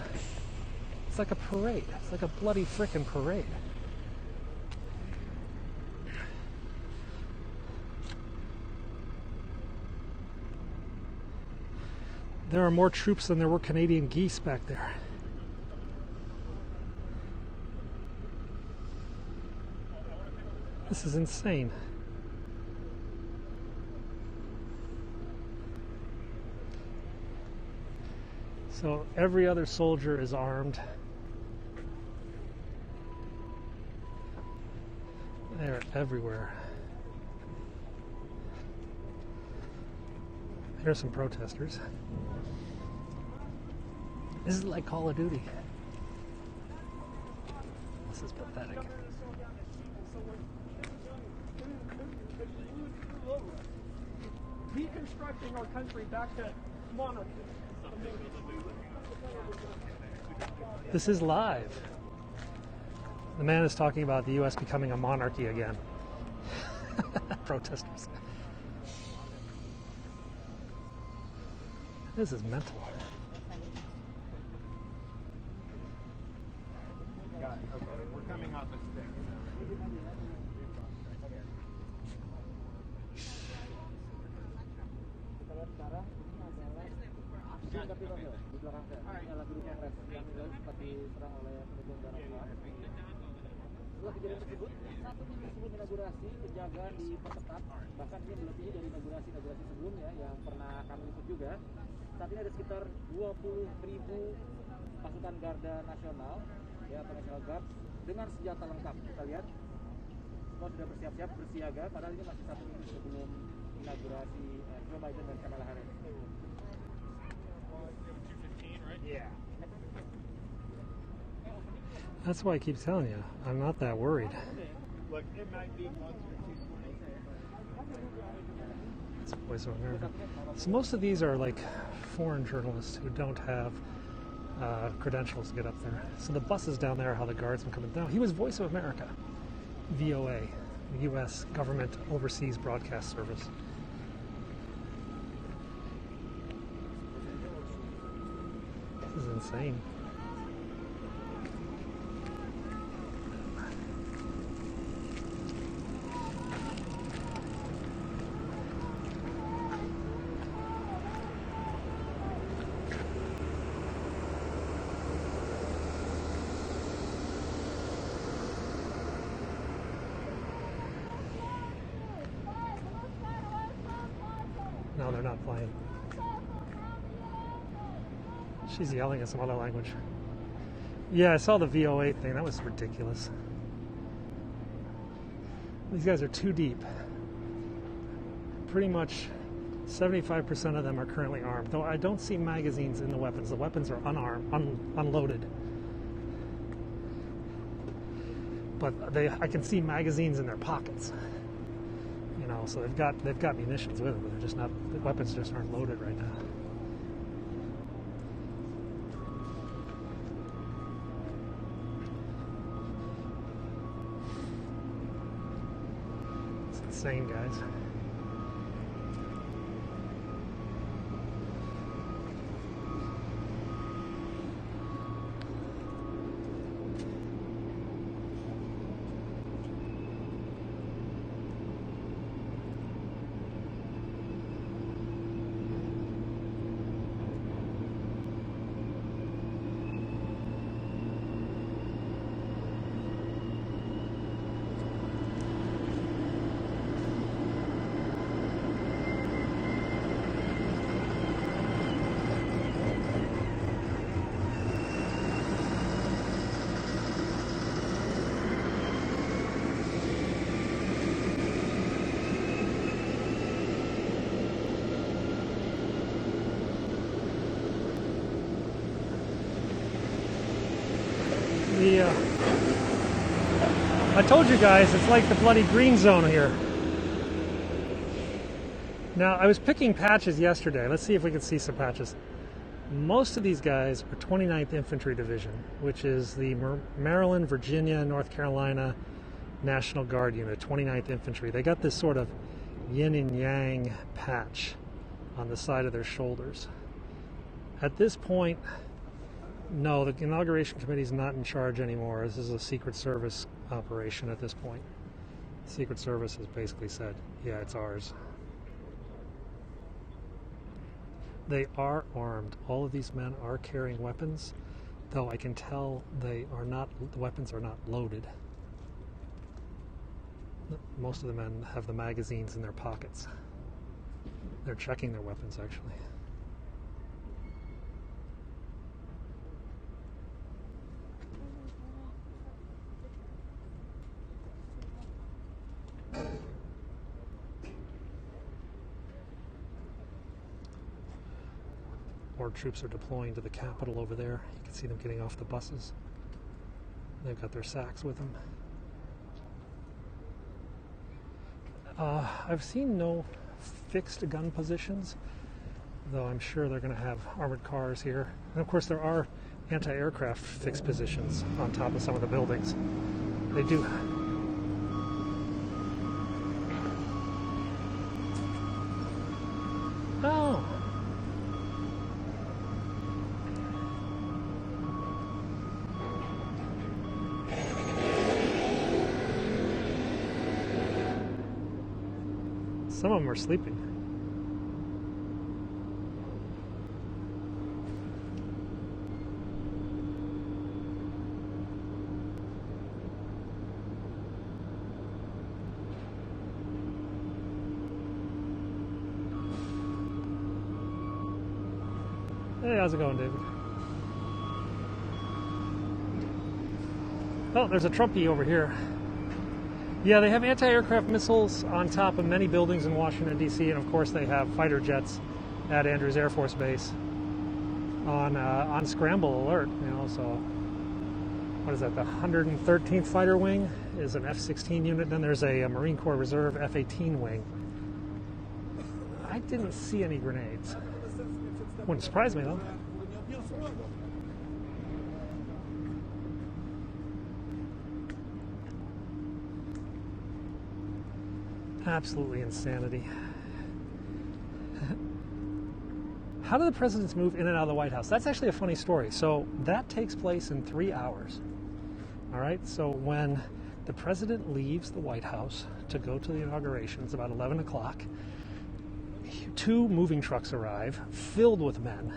It's like a parade. It's like a bloody frickin' parade. There are more troops than there were Canadian geese back there. This is insane. So every other soldier is armed. They're everywhere. Here's some protesters. This is like Call of Duty. This is pathetic. Reconstructing our country back to monarchy. This is live. The man is talking about the U.S. becoming a monarchy again. Protesters. This is mental. Got it. Okay, we're coming off this thing. Setelah kejadian tersebut, satu minggu sebelum inaugurasi, penjagaan diperketat. Bahkan ini melebihi dari inaugurasi sebelumnya yang pernah kami liput juga. Saat ini ada sekitar 20.000 pasukan Garda Nasional, ya, atau National Guard, dengan senjata lengkap. Kita lihat, semua sudah bersiap-siap, bersiaga. Padahal ini masih satu minggu sebelum inaugurasi Joe Biden dan Kamala Harris. Yeah. That's why I keep telling you, I'm not that worried. Look, it might be closer to 20. It's Voice of America. So most of these are like foreign journalists who don't have credentials to get up there. So the buses down there, how the guardsmen coming down. He was Voice of America, VOA, the U.S. government overseas broadcast service. This is insane. No, they're not flying. She's yelling in some other language. Yeah, I saw the VOA thing. That was ridiculous. These guys are too deep. Pretty much 75% of them are currently armed, though I don't see magazines in the weapons. The weapons are unarmed, unloaded. But I can see magazines in their pockets. You know, so they've got munitions with them, but they're just not. The weapons just aren't loaded right now. It's insane, guys. I told you guys it's like the bloody green zone here. Now, I was picking patches yesterday. Let's see if we can see some patches. Most of these guys are 29th Infantry Division, which is the Maryland, Virginia, North Carolina National Guard unit, 29th Infantry. They got this sort of yin and yang patch on the side of their shoulders. At this point, no, the inauguration committee is not in charge anymore. This is a Secret Service operation at this point. Secret Service has basically said, yeah, it's ours. They are armed. All of these men are carrying weapons, though I can tell the weapons are not loaded. Most of the men have the magazines in their pockets. They're checking their weapons, actually. More troops are deploying to the Capitol over there. You can see them getting off the buses. They've got their sacks with them. I've seen no fixed gun positions, though I'm sure they're going to have armored cars here. And of course there are anti-aircraft fixed positions on top of some of the buildings. They do. Oh. Some of them are sleeping. Hey, how's it going, David? Oh, there's a Trumpy over here. Yeah, they have anti-aircraft missiles on top of many buildings in Washington, D.C., and of course they have fighter jets at Andrews Air Force Base on scramble alert. You know, so what is that? The 113th Fighter Wing is an F-16 unit. Then there's a Marine Corps Reserve F-18 wing. I didn't see any grenades. Wouldn't surprise me though. Absolutely insanity. How do the presidents move in and out of the White House? That's actually a funny story. So that takes place in 3 hours. All right, so when the president leaves the White House to go to the inauguration, it's about 11 o'clock, 2 moving trucks arrive filled with men.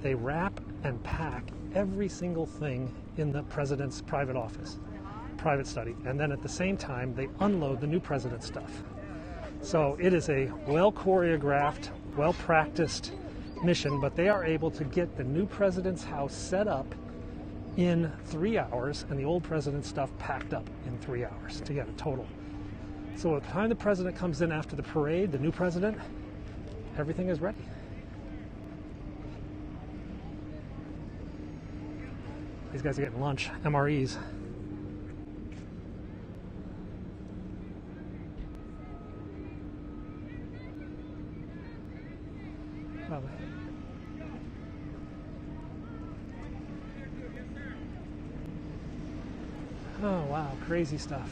They wrap and pack every single thing in the president's private office, private study, and then at the same time they unload the new president's stuff. So it is a well choreographed, well practiced mission, but they are able to get the new president's house set up in 3 hours and the old president's stuff packed up in 3 hours to get a total. So by the time the president comes in after the parade, the new president, everything is ready. These guys are getting lunch, MREs. Probably. Oh wow, crazy stuff.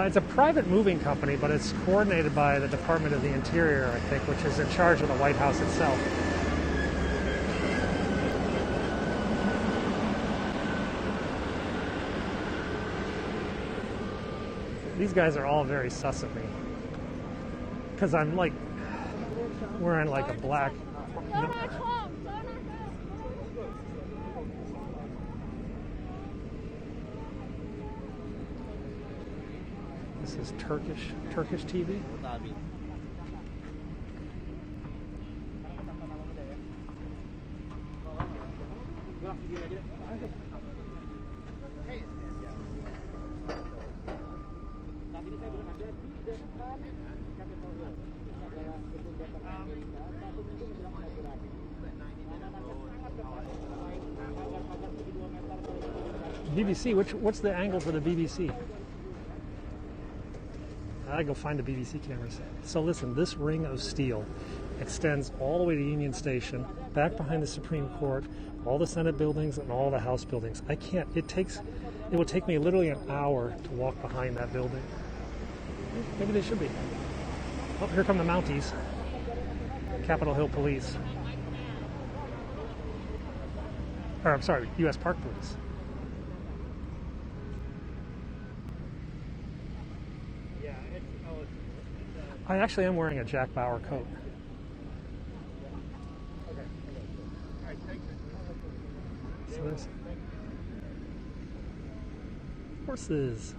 It's a private moving company, but it's coordinated by the Department of the Interior, I think, which is in charge of the White House itself. These guys are all very sus of me, because I'm like wearing like a black. This is Turkish TV. BBC, what's the angle for the BBC? I gotta go find the BBC cameras. So listen, this ring of steel extends all the way to Union Station, back behind the Supreme Court, all the Senate buildings and all the House buildings. It will take me literally an hour to walk behind that building. Maybe they should be. Oh, here come the Mounties. Capitol Hill Police. Or I'm sorry, U.S. Park Police. I actually am wearing a Jack Bauer coat. So there's horses.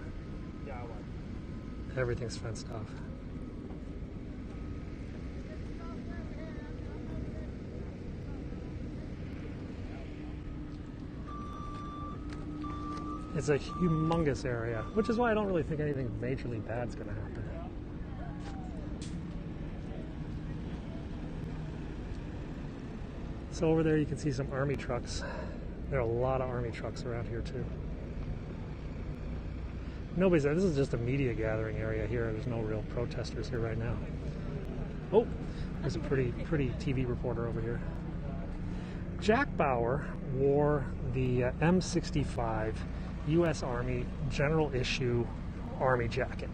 Everything's fenced off. It's a humongous area, which is why I don't really think anything majorly bad's going to happen. So over there you can see some army trucks. There are a lot of army trucks around here too. Nobody's there. This is just a media gathering area here. There's no real protesters here right now. Oh, there's a pretty TV reporter over here. Jack Bauer wore the M65 U.S. Army General Issue Army jacket.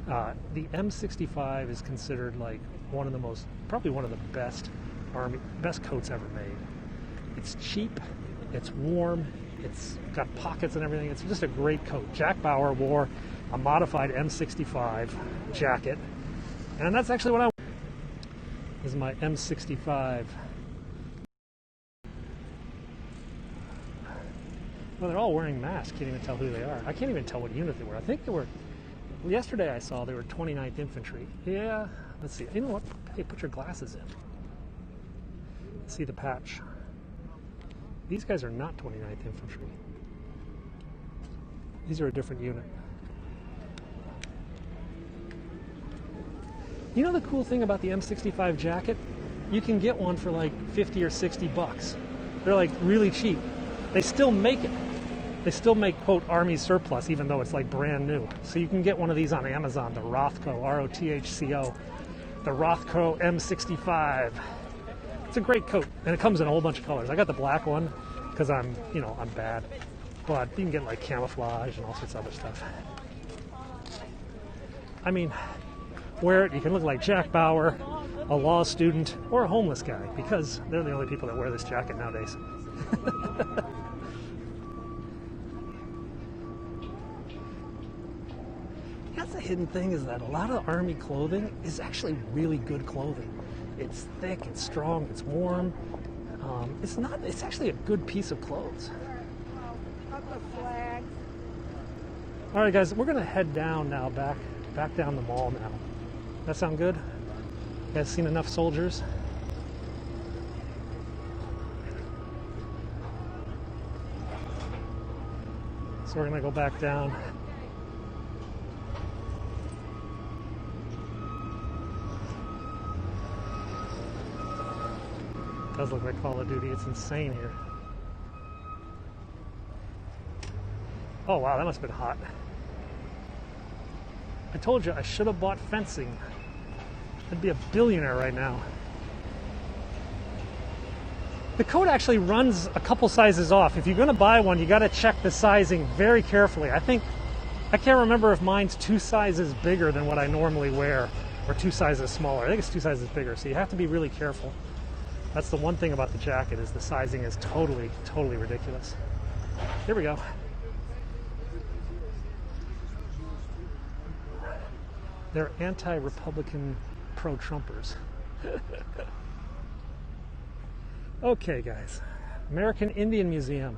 The M65 is considered like probably one of the best coats ever made. It's cheap, it's warm, it's got pockets and everything. It's just a great coat. Jack Bauer wore a modified M65 jacket, and that's actually what I wear. This is my M65. Well, they're all wearing masks. Can't even tell who they are. I can't even tell what unit they were. I think they were. Yesterday I saw they were 29th Infantry. Yeah, let's see. You know what? Hey, put your glasses in. See the patch. These guys are not 29th Infantry. These are a different unit. You know the cool thing about the M65 jacket? You can get one for like 50 or 60 bucks. They're like really cheap. They still make it. They still make, quote, Army surplus, even though it's like brand new. So you can get one of these on Amazon, the Rothco, R-O-T-H-C-O, the Rothco M65. It's a great coat, and it comes in a whole bunch of colors. I got the black one because I'm bad. But you can get like camouflage and all sorts of other stuff. I mean, wear it, you can look like Jack Bauer, a law student, or a homeless guy, because they're the only people that wear this jacket nowadays. That's the hidden thing, is that a lot of Army clothing is actually really good clothing. It's thick, it's strong, it's warm. It's actually a good piece of clothes. All right, guys, we're gonna head down now, back down the mall now. That sound good? You guys seen enough soldiers? So we're gonna go back down. It does look like Call of Duty. It's insane here. Oh wow, that must have been hot. I told you I should have bought fencing. I'd be a billionaire right now. The coat actually runs a couple sizes off. If you're going to buy one, you got to check the sizing very carefully. I can't remember if mine's 2 sizes bigger than what I normally wear, or 2 sizes smaller. I think it's 2 sizes bigger, so you have to be really careful. That's the one thing about the jacket, is the sizing is totally, totally ridiculous. Here we go. They're anti-Republican pro-Trumpers. Okay, guys. American Indian Museum.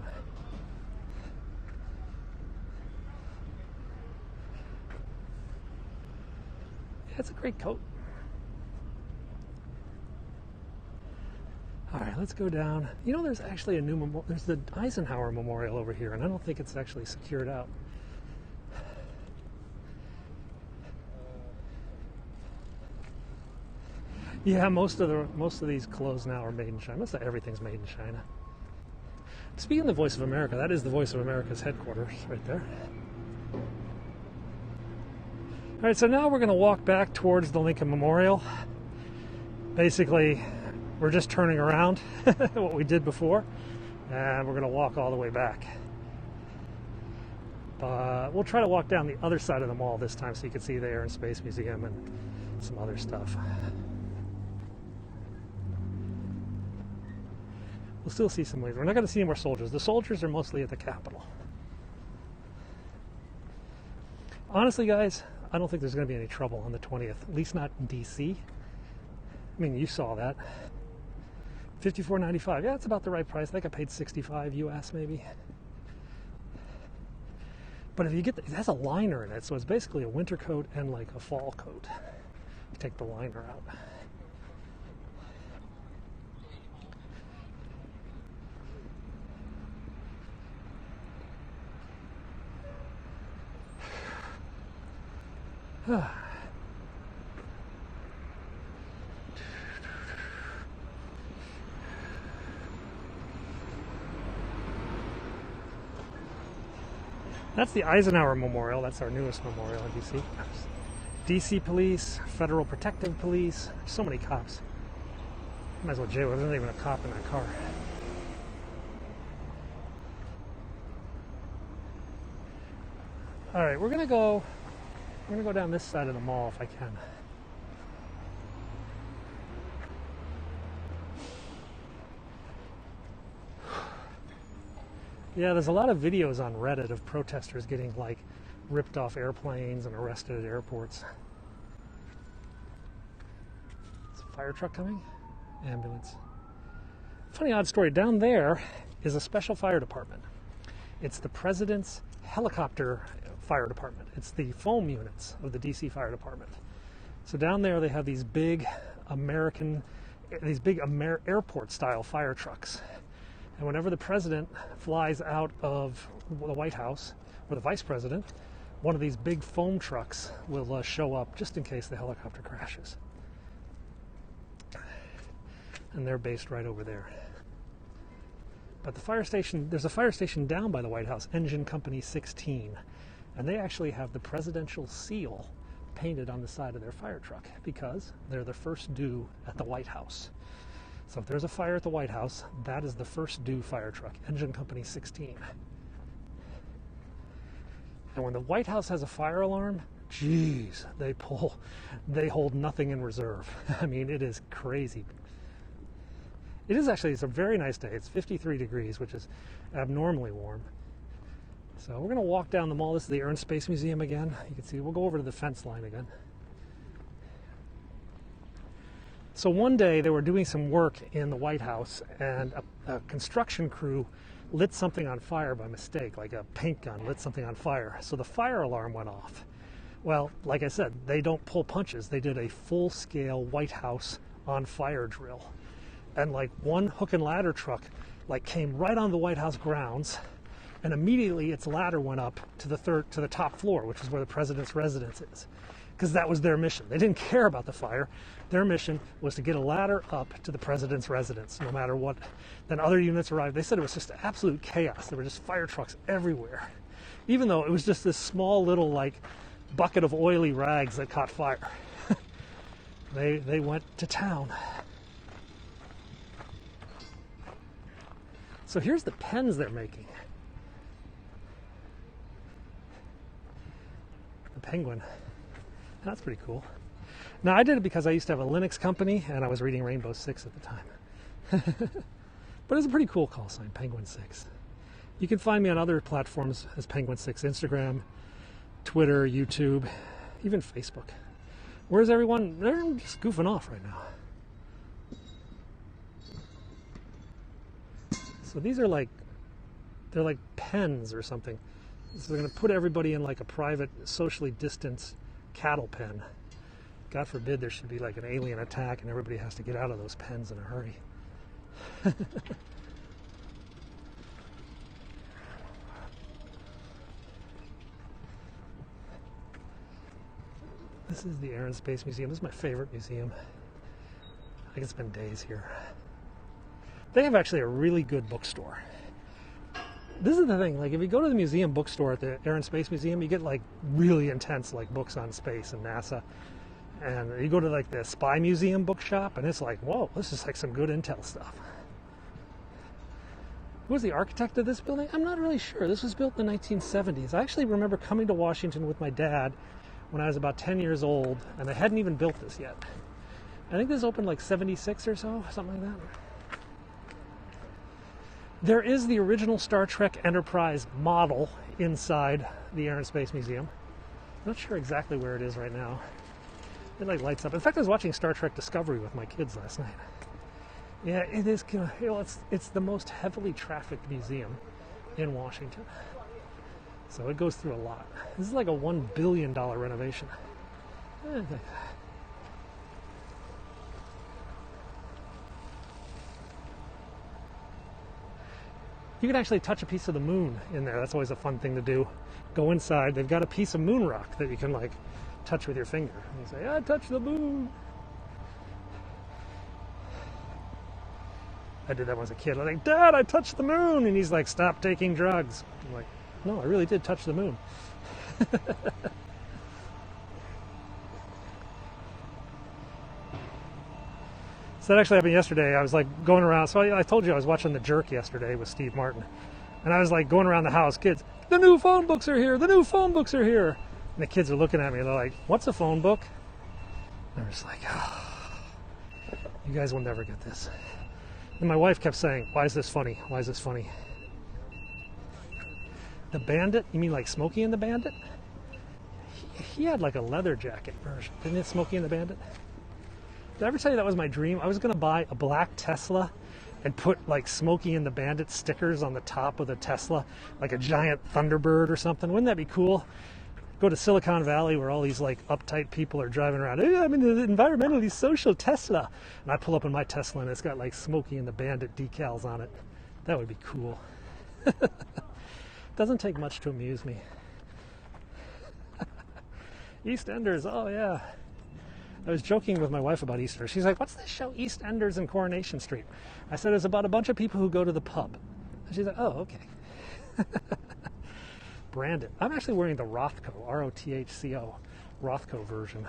Yeah, it's a great coat. All right, let's go down. You know, there's actually a new memorial. There's the Eisenhower Memorial over here, and I don't think it's actually secured out. Yeah, most of these clothes now are made in China. Most of everything's made in China. Speaking of the Voice of America, that is the Voice of America's headquarters right there. All right, so now we're going to walk back towards the Lincoln Memorial. Basically, we're just turning around what we did before, and we're going to walk all the way back. We'll try to walk down the other side of the mall this time so you can see the Air and Space Museum and some other stuff. We'll still see some leaders. We're not going to see any more soldiers. The soldiers are mostly at the Capitol. Honestly, guys, I don't think there's going to be any trouble on the 20th. At least not in D.C. I mean, you saw that. $54.95. Yeah, that's about the right price. I think I paid $65 US maybe. But if you get, it has a liner in it, so it's basically a winter coat and like a fall coat. You take the liner out. That's the Eisenhower Memorial. That's our newest memorial in DC. DC Police, Federal Protective Police. So many cops. Might as well jail. There's not even a cop in that car. All right, we're gonna go down this side of the mall if I can. Yeah, there's a lot of videos on Reddit of protesters getting like ripped off airplanes and arrested at airports. Is a fire truck coming? Ambulance. Funny odd story, down there is a special fire department. It's the president's helicopter fire department. It's the foam units of the DC Fire Department. So down there they have these big airport style fire trucks. And whenever the president flies out of the White House, or the vice president, one of these big foam trucks will show up just in case the helicopter crashes. And they're based right over there. But the fire station, there's a fire station down by the White House, Engine Company 16, and they actually have the presidential seal painted on the side of their fire truck because they're the first due at the White House. So if there's a fire at the White House, that is the first due fire truck, Engine Company 16. And when the White House has a fire alarm, geez, they hold nothing in reserve. I mean, it is crazy. It is actually, it's a very nice day. It's 53 degrees, which is abnormally warm. So we're going to walk down the mall. This is the Air and Space Museum again. You can see, we'll go over to the fence line again. So one day they were doing some work in the White House, and a construction crew lit something on fire by mistake, like a paint gun lit something on fire. So the fire alarm went off. Well, like I said, they don't pull punches. They did a full-scale White House on fire drill. And like one hook and ladder truck like came right on the White House grounds, and immediately its ladder went up to the top floor, which is where the president's residence is, because that was their mission. They didn't care about the fire. Their mission was to get a ladder up to the president's residence, no matter what. Then other units arrived. They said it was just absolute chaos. There were just fire trucks everywhere, even though it was just this small little like bucket of oily rags that caught fire. They went to town. So here's the pens they're making. The penguin. That's pretty cool. Now, I did it because I used to have a Linux company and I was reading Rainbow Six at the time. But it's a pretty cool call sign, Penguin 6. You can find me on other platforms as Penguin 6, Instagram, Twitter, YouTube, even Facebook. Where's everyone? They're just goofing off right now. So these are like, they're like pens or something. So they're going to put everybody in like a private, socially distanced cattle pen. God forbid there should be like an alien attack and everybody has to get out of those pens in a hurry. This is the Air and Space Museum. This is my favorite museum. I can spend days here. They have actually a really good bookstore. This is the thing, like if you go to the museum bookstore at the Air and Space Museum, you get like really intense like books on space and NASA. And you go to like the Spy Museum bookshop and it's like, whoa, this is like some good intel stuff. Who was the architect of this building? I'm not really sure. This was built in the 1970s. I actually remember coming to Washington with my dad when I was about 10 years old, and they hadn't even built this yet. I think this opened like 76 or so, something like that. There is the original Star Trek Enterprise model inside the Air and Space Museum. I'm not sure exactly where it is right now. It like lights up. In fact, I was watching Star Trek Discovery with my kids last night. Yeah, it is. You know, it's the most heavily trafficked museum in Washington. So it goes through a lot. This is like a $1 billion renovation. You can actually touch a piece of the moon in there. That's always a fun thing to do. Go inside. They've got a piece of moon rock that you can like touch with your finger. And you say, I touch the moon. I did that when I was a kid. I'm like, Dad, I touched the moon. And he's like, stop taking drugs. I'm like, no, I really did touch the moon. So that actually happened yesterday. I was like going around. So I told you I was watching The Jerk yesterday with Steve Martin. And I was like going around the house, kids, the new phone books are here. The new phone books are here. And the kids are looking at me. They're like, what's a phone book? And I'm just like, oh, you guys will never get this. And my wife kept saying, why is this funny? Why is this funny? The Bandit? You mean like Smokey and the Bandit? He had like a leather jacket version. Didn't it, Smokey and the Bandit? Did I ever tell you that was my dream? I was going to buy a black Tesla and put like Smokey and the Bandit stickers on the top of the Tesla, like a giant Thunderbird or something. Wouldn't that be cool? Go to Silicon Valley where all these like uptight people are driving around. Hey, I'm in the environmentally social Tesla. And I pull up in my Tesla and it's got like Smokey and the Bandit decals on it. That would be cool. Doesn't take much to amuse me. EastEnders, oh yeah. I was joking with my wife about Easter. She's like, what's this show, EastEnders and Coronation Street? I said, it's about a bunch of people who go to the pub. And she's like, oh, okay. Branded. I'm actually wearing the Rothko, R-O-T-H-C-O, Rothko version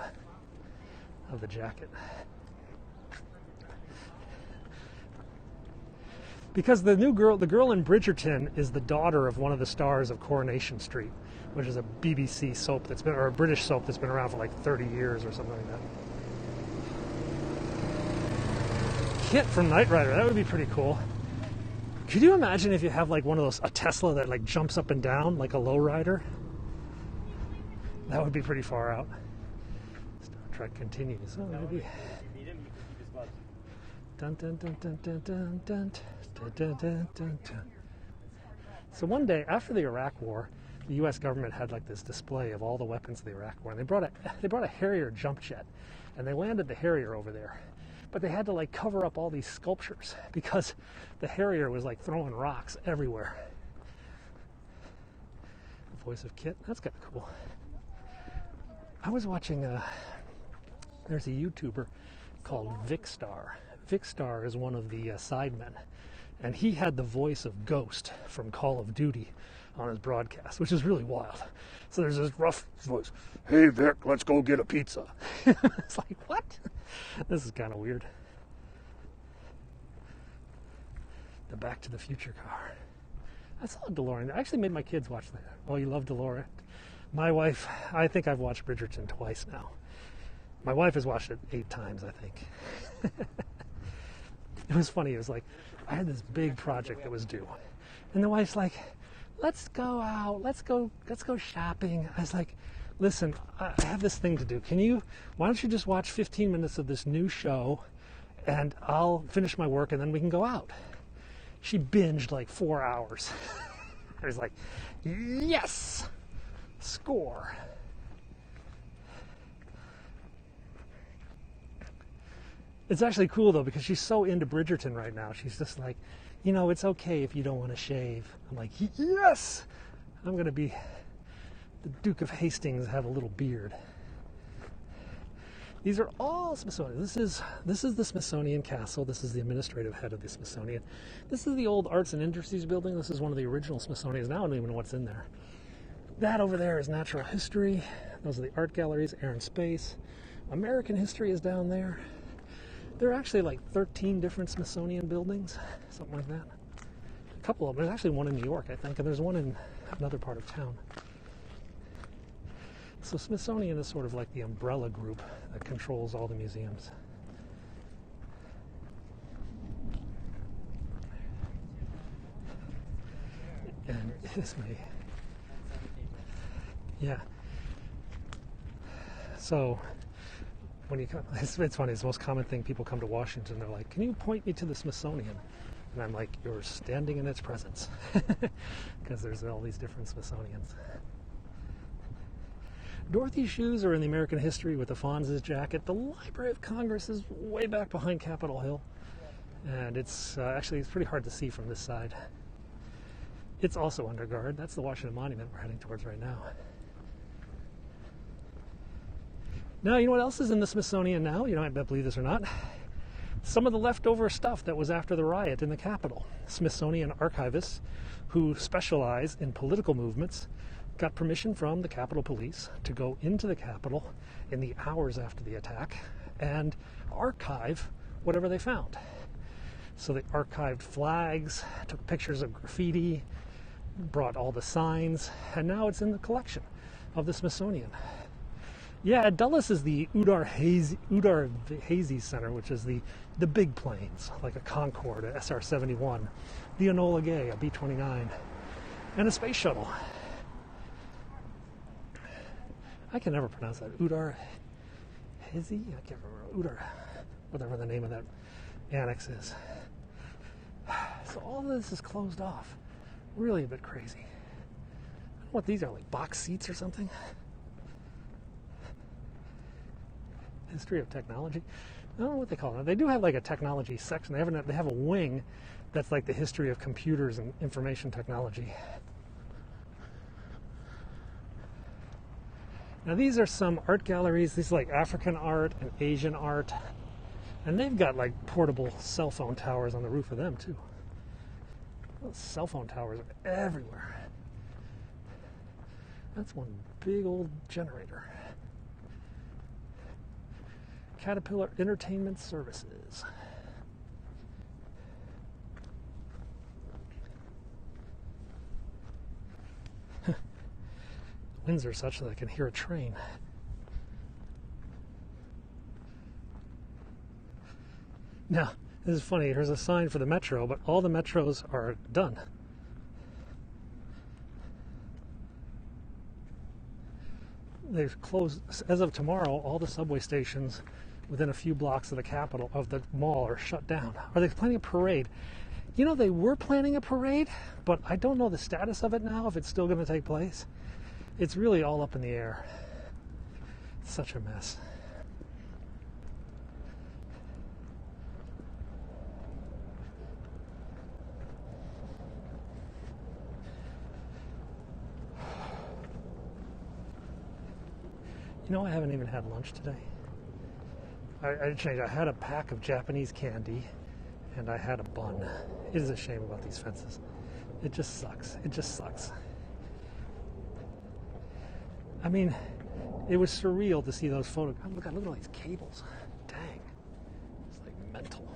of the jacket. Because the girl in Bridgerton is the daughter of one of the stars of Coronation Street, which is a BBC soap or a British soap that's been around for like 30 years or something like that. Kit from Knight Rider, that would be pretty cool. Could you imagine if you have like one of those, a Tesla that like jumps up and down like a lowrider? That would be pretty far out. Star Trek continues. Oh, maybe. Dun dun dun dun dun dun dun dun dun dun dun dun. So one day after the Iraq War, the U.S. government had like this display of all the weapons of the Iraq War, and they brought a Harrier jump jet, and they landed the Harrier over there. But they had to like cover up all these sculptures because the Harrier was like throwing rocks everywhere. The voice of Kit, that's kind of cool. I was watching, there's a YouTuber called Vicstar. Vicstar is one of the sidemen, and he had the voice of Ghost from Call of Duty on his broadcast, which is really wild. So there's this rough voice, hey Vic, let's go get a pizza. It's like, what? This is kind of weird. The Back to the Future car. I saw a DeLorean. I actually made my kids watch that. Oh, you love DeLorean? My wife, I think I've watched Bridgerton twice now. My wife has watched it 8 times, I think. It was funny. It was like, I had this big project that was due. And the wife's like, let's go out. Let's go shopping. I was like, listen, I have this thing to do. Why don't you just watch 15 minutes of this new show and I'll finish my work and then we can go out. She binged like 4 hours. I was like, yes, score. It's actually cool though, because she's so into Bridgerton right now. She's just like, it's okay if you don't want to shave. I'm like, yes, I'm going to be the Duke of Hastings, have a little beard. These are all Smithsonian. This is the Smithsonian Castle. This is the administrative head of the Smithsonian. This is the old Arts and Industries building. This is one of the original Smithsonians. Now I don't even know what's in there. That over there is natural history. Those are the art galleries, air and space. American history is down there. There are actually like 13 different Smithsonian buildings, something like that. A couple of them. There's actually one in New York, I think, and there's one in another part of town. So Smithsonian is sort of like the umbrella group that controls all the museums. And this may, yeah. So when you come, it's funny. It's the most common thing. People come to Washington. They're like, "Can you point me to the Smithsonian?" And I'm like, "You're standing in its presence," because there's all these different Smithsonians. Dorothy's shoes are in the American history with the Fonz's jacket. The Library of Congress is way back behind Capitol Hill, and it's actually it's pretty hard to see from this side. It's also under guard. That's the Washington Monument we're heading towards right now. Now, you know what else is in the Smithsonian now? You might believe this or not. Some of the leftover stuff that was after the riot in the Capitol. Smithsonian archivists who specialize in political movements got permission from the Capitol Police to go into the Capitol in the hours after the attack and archive whatever they found. So they archived flags, took pictures of graffiti, brought all the signs, and now it's in the collection of the Smithsonian. Yeah, at Dulles is the Udar Hazy Center, which is the big planes, like a Concorde, a SR-71, the Enola Gay, a B-29, and a space shuttle. I can never pronounce that. Udar Hazy? I can't remember. Udar, whatever the name of that annex is. So all of this is closed off. Really a bit crazy. I don't know what these are, like box seats or something. History of technology. I don't know what they call it. They do have like a technology section. They have a wing that's like the history of computers and information technology. Now these are some art galleries. These are like African art and Asian art. And they've got like portable cell phone towers on the roof of them too. Those cell phone towers are everywhere. That's one big old generator. Caterpillar Entertainment Services. Winds are such that I can hear a train. Now, this is funny. Here's a sign for the metro, but all the metros are done. They've closed, as of tomorrow, all the subway stations within a few blocks of the Capitol, of the mall, are shut down. Are they planning a parade? You know, they were planning a parade, but I don't know the status of it now, if it's still going to take place. It's really all up in the air. It's such a mess. You know, I haven't even had lunch today. I changed. I had a pack of Japanese candy, and I had a bun. It is a shame about these fences. It just sucks. It just sucks. I mean, it was surreal to see those photos. Oh, look at all these cables. Dang. It's like mental.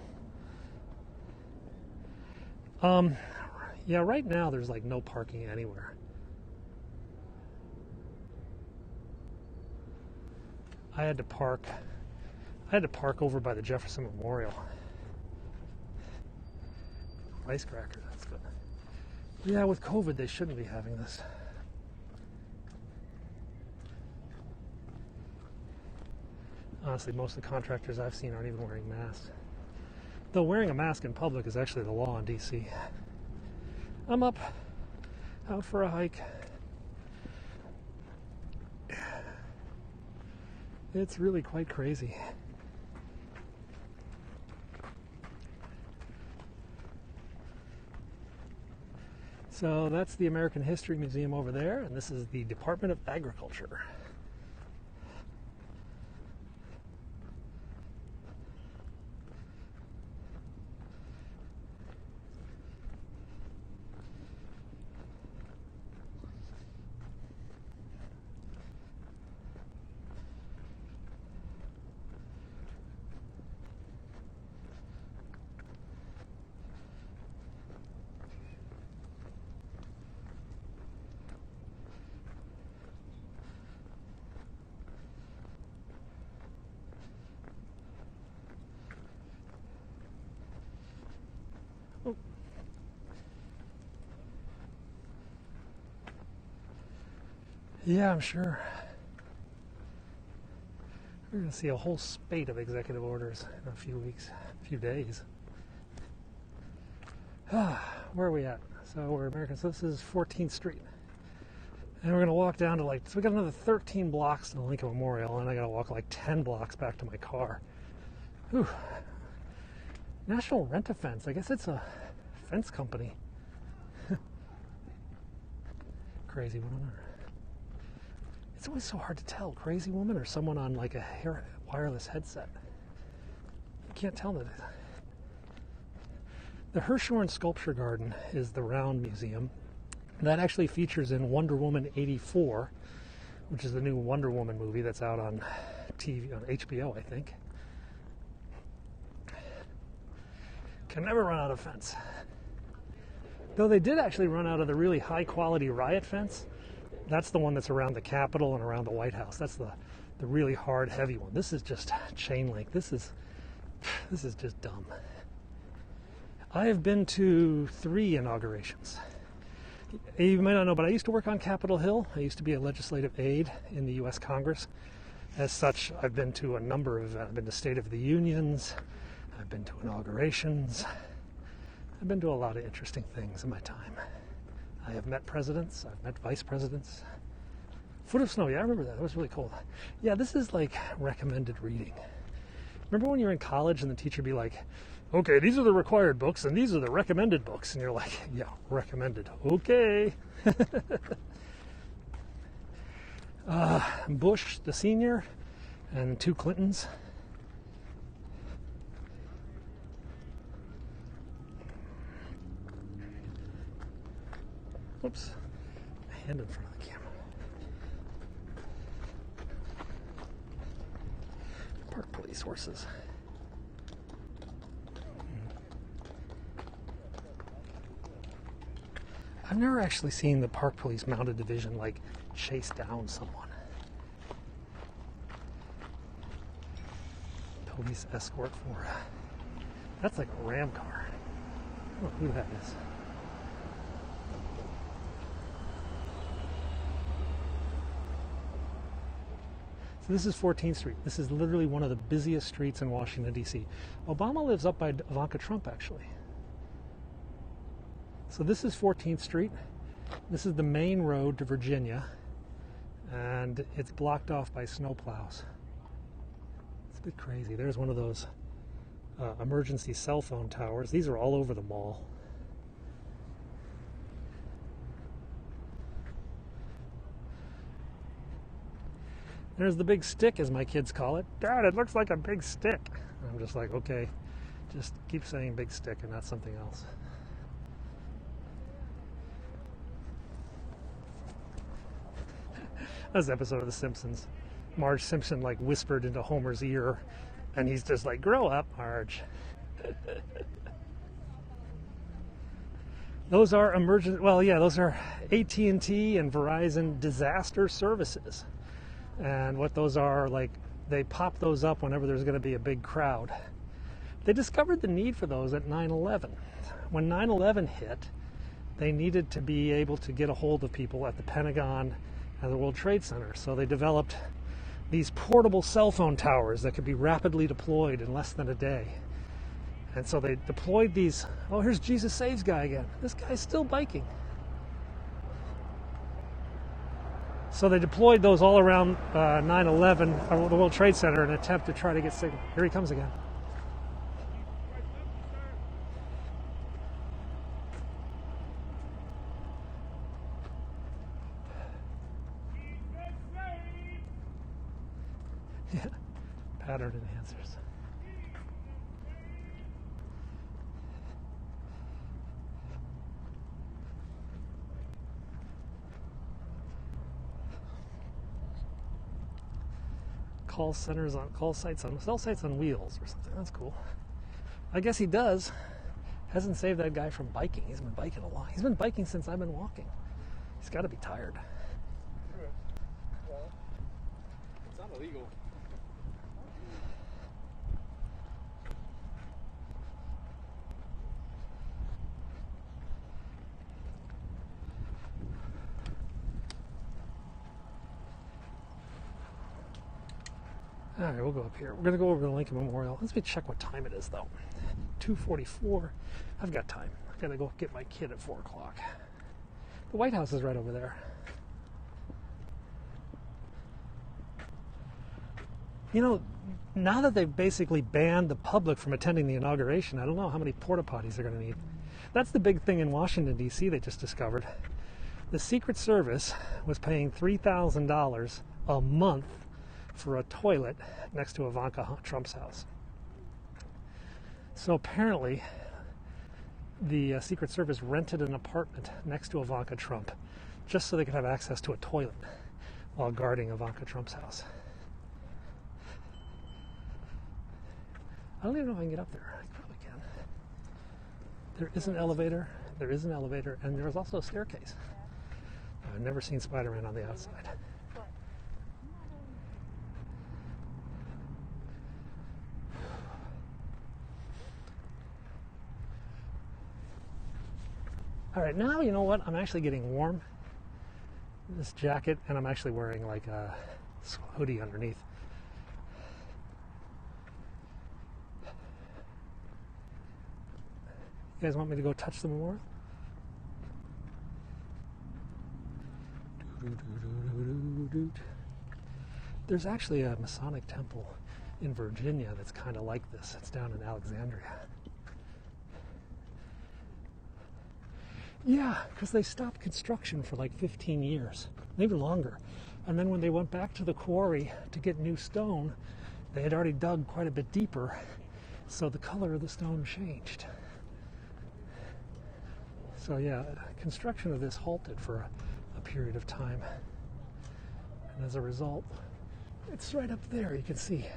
Yeah, right now there's like no parking anywhere. I had to park over by the Jefferson Memorial. Ice cracker, that's good. Yeah, with COVID, they shouldn't be having this. Honestly, most of the contractors I've seen aren't even wearing masks. Though wearing a mask in public is actually the law in DC. I'm out for a hike. It's really quite crazy. So that's the American History Museum over there, and this is the Department of Agriculture. Yeah, I'm sure. We're going to see a whole spate of executive orders in a few weeks, a few days. Where are we at? So we're American. So this is 14th Street. And we're going to walk down to so we got another 13 blocks to the Lincoln Memorial, and I got to walk like 10 blocks back to my car. Whew. National Rent-A-Fence. I guess it's a fence company. Crazy woman. It's always so hard to tell, crazy woman or someone on like a wireless headset. You can't tell that. The Hirshhorn Sculpture Garden is the round museum. That actually features in Wonder Woman 84, which is the new Wonder Woman movie that's out on TV, on HBO, I think. Can never run out of fence. Though they did actually run out of the really high quality riot fence. That's the one that's around the Capitol and around the White House. That's the really hard, heavy one. This is just chain link. This is just dumb. I have been to 3 inaugurations. You may not know, but I used to work on Capitol Hill. I used to be a legislative aide in the U.S. Congress. As such, I've been to a number of, I've been to State of the Unions. I've been to inaugurations. I've been to a lot of interesting things in my time. I have met presidents. I've met vice presidents. Foot of Snow. Yeah, I remember that. That was really cool. Yeah, this is like recommended reading. Remember when you were in college and the teacher would be like, okay, these are the required books and these are the recommended books. And you're like, yeah, recommended. Okay. Bush, the senior, and 2 Clintons. Whoops. Hand in front of the camera. Park police horses. I've never actually seen the park police mounted division like chase down someone. Police escort for that's like a ram car. I don't know who that is. So this is 14th Street. This is literally one of the busiest streets in Washington, D.C. Obama lives up by Ivanka Trump, actually. So this is 14th Street. This is the main road to Virginia, and it's blocked off by snowplows. It's a bit crazy. There's one of those emergency cell phone towers. These are all over the mall. There's the big stick, as my kids call it. Dad, it looks like a big stick. I'm just like, okay, just keep saying big stick and not something else. That's an episode of The Simpsons. Marge Simpson like whispered into Homer's ear, and he's just like, grow up, Marge. Those are those are AT&T and Verizon disaster services. And what those are, like, they pop those up whenever there's going to be a big crowd. They discovered the need for those at 9/11. When 9/11 hit, they needed to be able to get a hold of people at the Pentagon and the World Trade Center. So they developed these portable cell phone towers that could be rapidly deployed in less than a day. And so they deployed these. Oh, here's Jesus Saves guy again. This guy's still biking. So they deployed those all around 9/11, the World Trade Center, in an attempt to try to get signal. Here he comes again. Yeah, pattern enhancers. Call sites on cell sites on wheels or something. That's cool. I guess he does. Hasn't saved that guy from biking. He's been biking a lot. He's been biking since I've been walking. He's got to be tired. Well, it's not illegal. All right, we'll go up here. We're going to go over to the Lincoln Memorial. Let's check what time it is, though. 2:44. I've got time. I've got to go get my kid at 4 o'clock. The White House is right over there. You know, now that they've basically banned the public from attending the inauguration, I don't know how many porta potties they're going to need. That's the big thing in Washington, D.C. they just discovered. The Secret Service was paying $3,000 a month for a toilet next to Ivanka Trump's house. So apparently, the Secret Service rented an apartment next to Ivanka Trump just so they could have access to a toilet while guarding Ivanka Trump's house. I don't even know if I can get up there. I probably can. There is an elevator. There is an elevator, and there is also a staircase. I've never seen Spider-Man on the outside. All right, now you know what? I'm actually getting warm. This jacket, and I'm actually wearing like a hoodie underneath. You guys want me to go touch the memorial? There's actually a Masonic temple in Virginia that's kind of like this. It's down in Alexandria. Yeah, because they stopped construction for like 15 years, maybe longer. And then when they went back to the quarry to get new stone, they had already dug quite a bit deeper, so the color of the stone changed. So yeah, construction of this halted for a period of time. And as a result, it's right up there, you can see.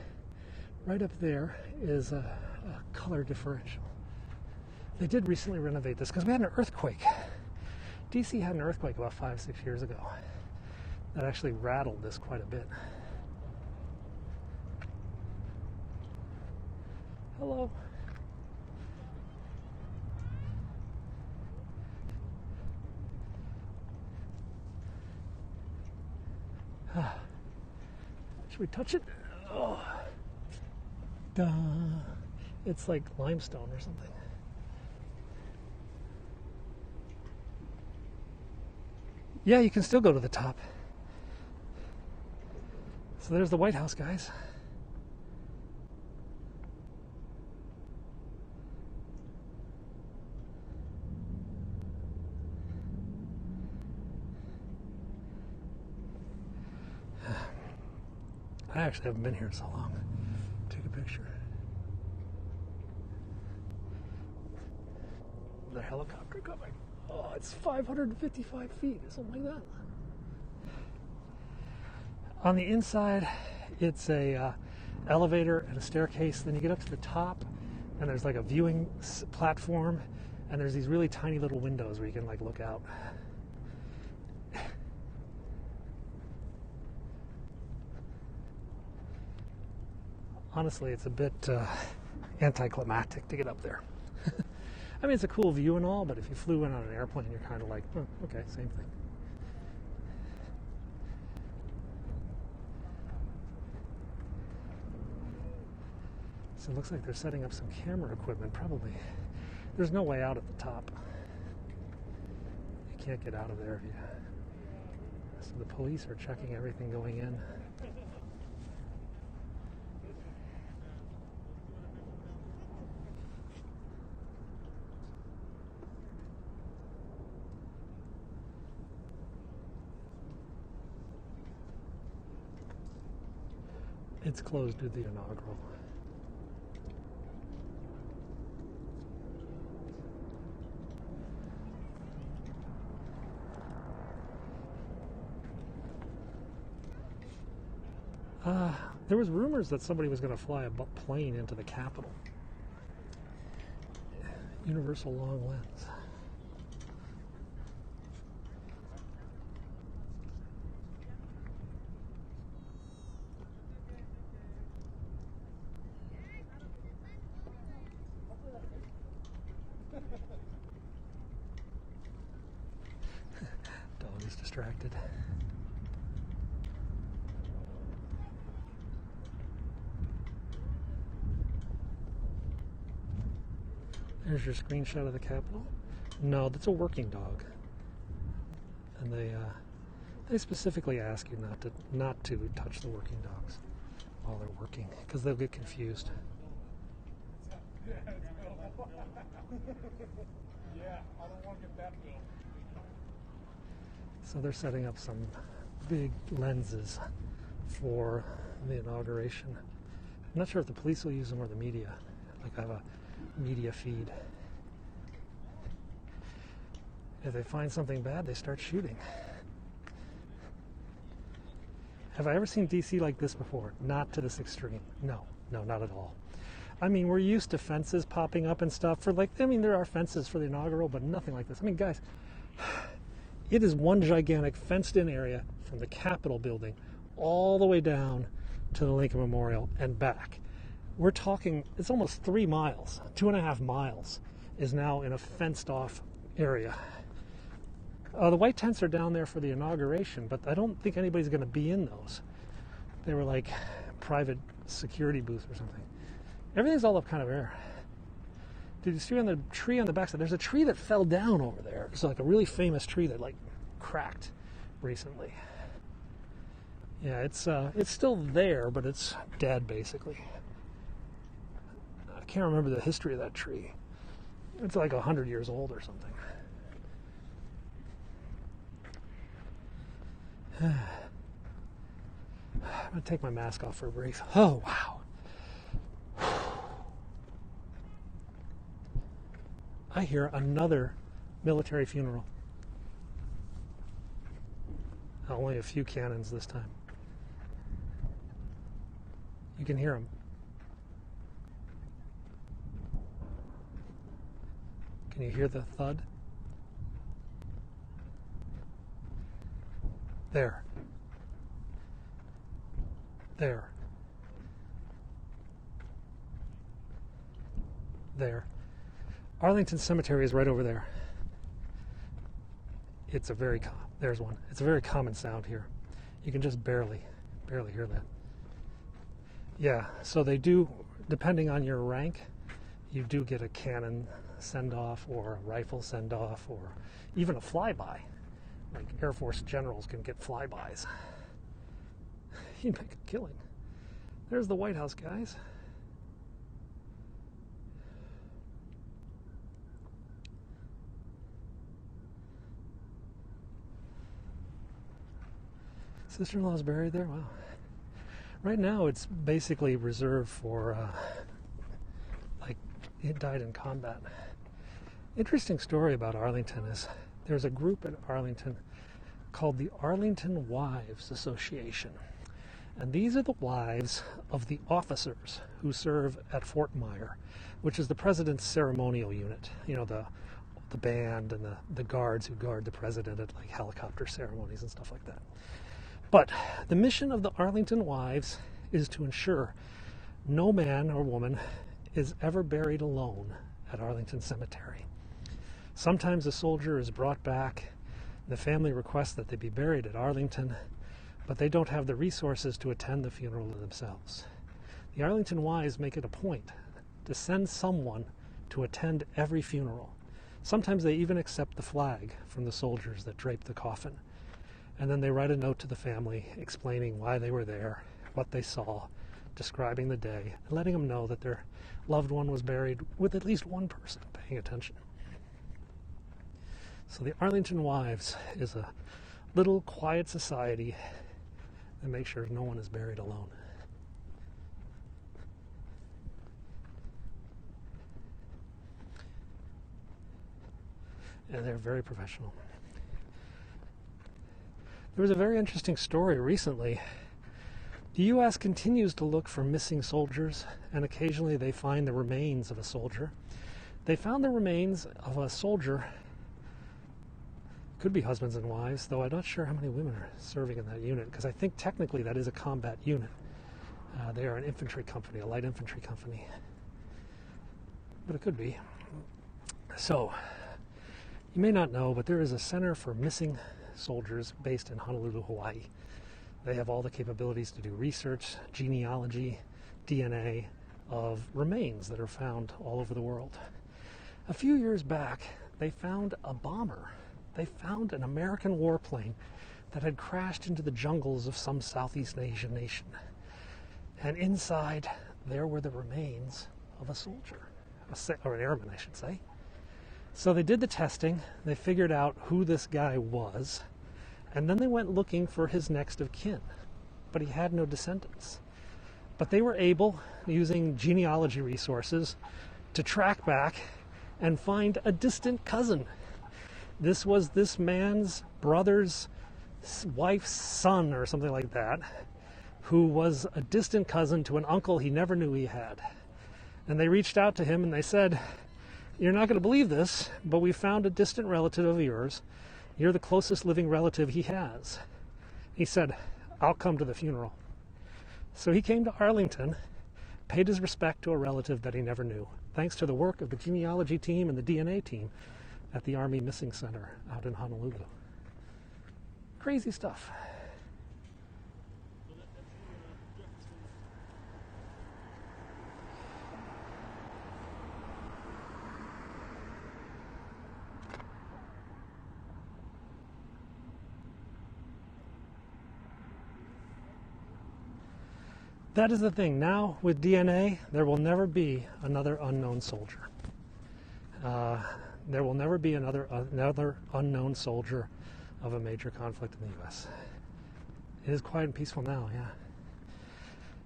Right up there is a color differential. They did recently renovate this because we had an earthquake. DC had an earthquake about 5-6 years ago that actually rattled this quite a bit. Hello. Should we touch it? Oh. Duh. It's like limestone or something. Yeah, you can still go to the top. So there's the White House, guys. I actually haven't been here so long. Take a picture. The helicopter coming. Oh, it's 555 feet or something like that. On the inside, it's a elevator and a staircase. Then you get up to the top, and there's like a viewing platform, and there's these really tiny little windows where you can like look out. Honestly, it's a bit anticlimactic to get up there. I mean, it's a cool view and all, but if you flew in on an airplane, you're kind of like, oh, okay, same thing. So it looks like they're setting up some camera equipment, probably. There's no way out at the top. You can't get out of there. So the police are checking everything going in. It's closed to the inaugural. There was rumors that somebody was going to fly a plane into the Capitol. Universal long lens. Dog is distracted. There's your screenshot of the Capitol. No, that's a working dog, and they specifically ask you not to touch the working dogs while they're working because they'll get confused. Yeah, I don't want to get that bill. So they're setting up some big lenses for the inauguration. I'm not sure if the police will use them or the media. Like I have a media feed. If they find something bad, they start shooting. Have I ever seen DC like this before? Not to this extreme. No, not at all. I mean, we're used to fences popping up and stuff for there are fences for the inaugural, but nothing like this. I mean, guys, it is one gigantic fenced-in area from the Capitol building all the way down to the Lincoln Memorial and back. We're talking, it's almost 3 miles, 2.5 miles is now in a fenced-off area. The white tents are down there for the inauguration, but I don't think anybody's going to be in those. They were like private security booths or something. Everything's all up kind of air. Did you see on the tree on the backside? There's a tree that fell down over there. It's like a really famous tree that like cracked recently. Yeah, it's still there, but it's dead basically. I can't remember the history of that tree. It's like 100 years old or something. I'm going to take my mask off for a brief. Oh, wow. I hear another military funeral. Only a few cannons this time. You can hear them. Can you hear the thud? There. There. There. Arlington Cemetery is right over there. It's a very there's one. It's a very common sound here. You can just barely hear that. Yeah, so they do, depending on your rank, you do get a cannon send-off or a rifle send-off or even a flyby. Like Air Force generals can get flybys. You make a killing. There's the White House, guys. Sister-in-law's buried there? Wow. Right now it's basically reserved for, like, it died in combat. Interesting story about Arlington is there's a group in Arlington called the Arlington Wives Association. And these are the wives of the officers who serve at Fort Myer, which is the president's ceremonial unit. You know, the band and the guards who guard the president at like helicopter ceremonies and stuff like that. But the mission of the Arlington Wives is to ensure no man or woman is ever buried alone at Arlington Cemetery. Sometimes a soldier is brought back, the family requests that they be buried at Arlington, but they don't have the resources to attend the funeral themselves. The Arlington Wives make it a point to send someone to attend every funeral. Sometimes they even accept the flag from the soldiers that drape the coffin. And then they write a note to the family explaining why they were there, what they saw, describing the day, and letting them know that their loved one was buried with at least one person paying attention. So the Arlington Wives is a little quiet society that makes sure no one is buried alone. And they're very professional. There was a very interesting story recently. The U.S. continues to look for missing soldiers, and occasionally they find the remains of a soldier. They found the remains of a soldier, could be husbands and wives, though I'm not sure how many women are serving in that unit, because I think technically that is a combat unit. They are an infantry company, a light infantry company. But it could be. So, you may not know, but there is a Center for Missing Soldiers based in Honolulu, Hawaii. They have all the capabilities to do research, genealogy, DNA of remains that are found all over the world. A few years back, they found a bomber. They found an American warplane that had crashed into the jungles of some Southeast Asian nation. And inside, there were the remains of a soldier, or an airman, I should say. So they did the testing, they figured out who this guy was, and then they went looking for his next of kin. But he had no descendants. But they were able, using genealogy resources, to track back and find a distant cousin. This was this man's brother's wife's son or something like that, who was a distant cousin to an uncle he never knew he had. And they reached out to him and they said, "You're not going to believe this, but we found a distant relative of yours. You're the closest living relative he has." He said, "I'll come to the funeral." So he came to Arlington, paid his respect to a relative that he never knew, thanks to the work of the genealogy team and the DNA team at the Army Missing Center out in Honolulu. Crazy stuff. That is the thing. Now, with DNA, there will never be another unknown soldier. There will never be another unknown soldier of a major conflict in the U.S. It is quiet and peaceful now, yeah.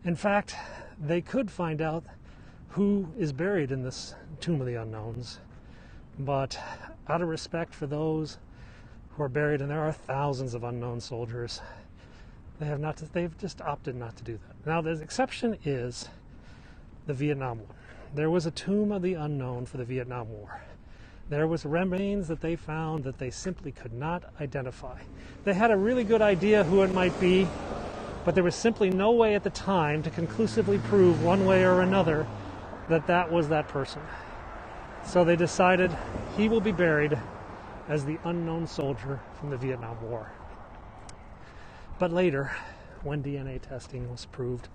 In fact, they could find out who is buried in this Tomb of the Unknowns But out of respect for those who are buried, and there are thousands of unknown soldiers, they've just opted not to do that. Now, the exception is the Vietnam War. There was a tomb of the unknown for the Vietnam War. There was remains that they found that they simply could not identify. They had a really good idea who it might be, but there was simply no way at the time to conclusively prove one way or another that that was that person. So they decided he will be buried as the unknown soldier from the Vietnam War. But later, when DNA testing was proved,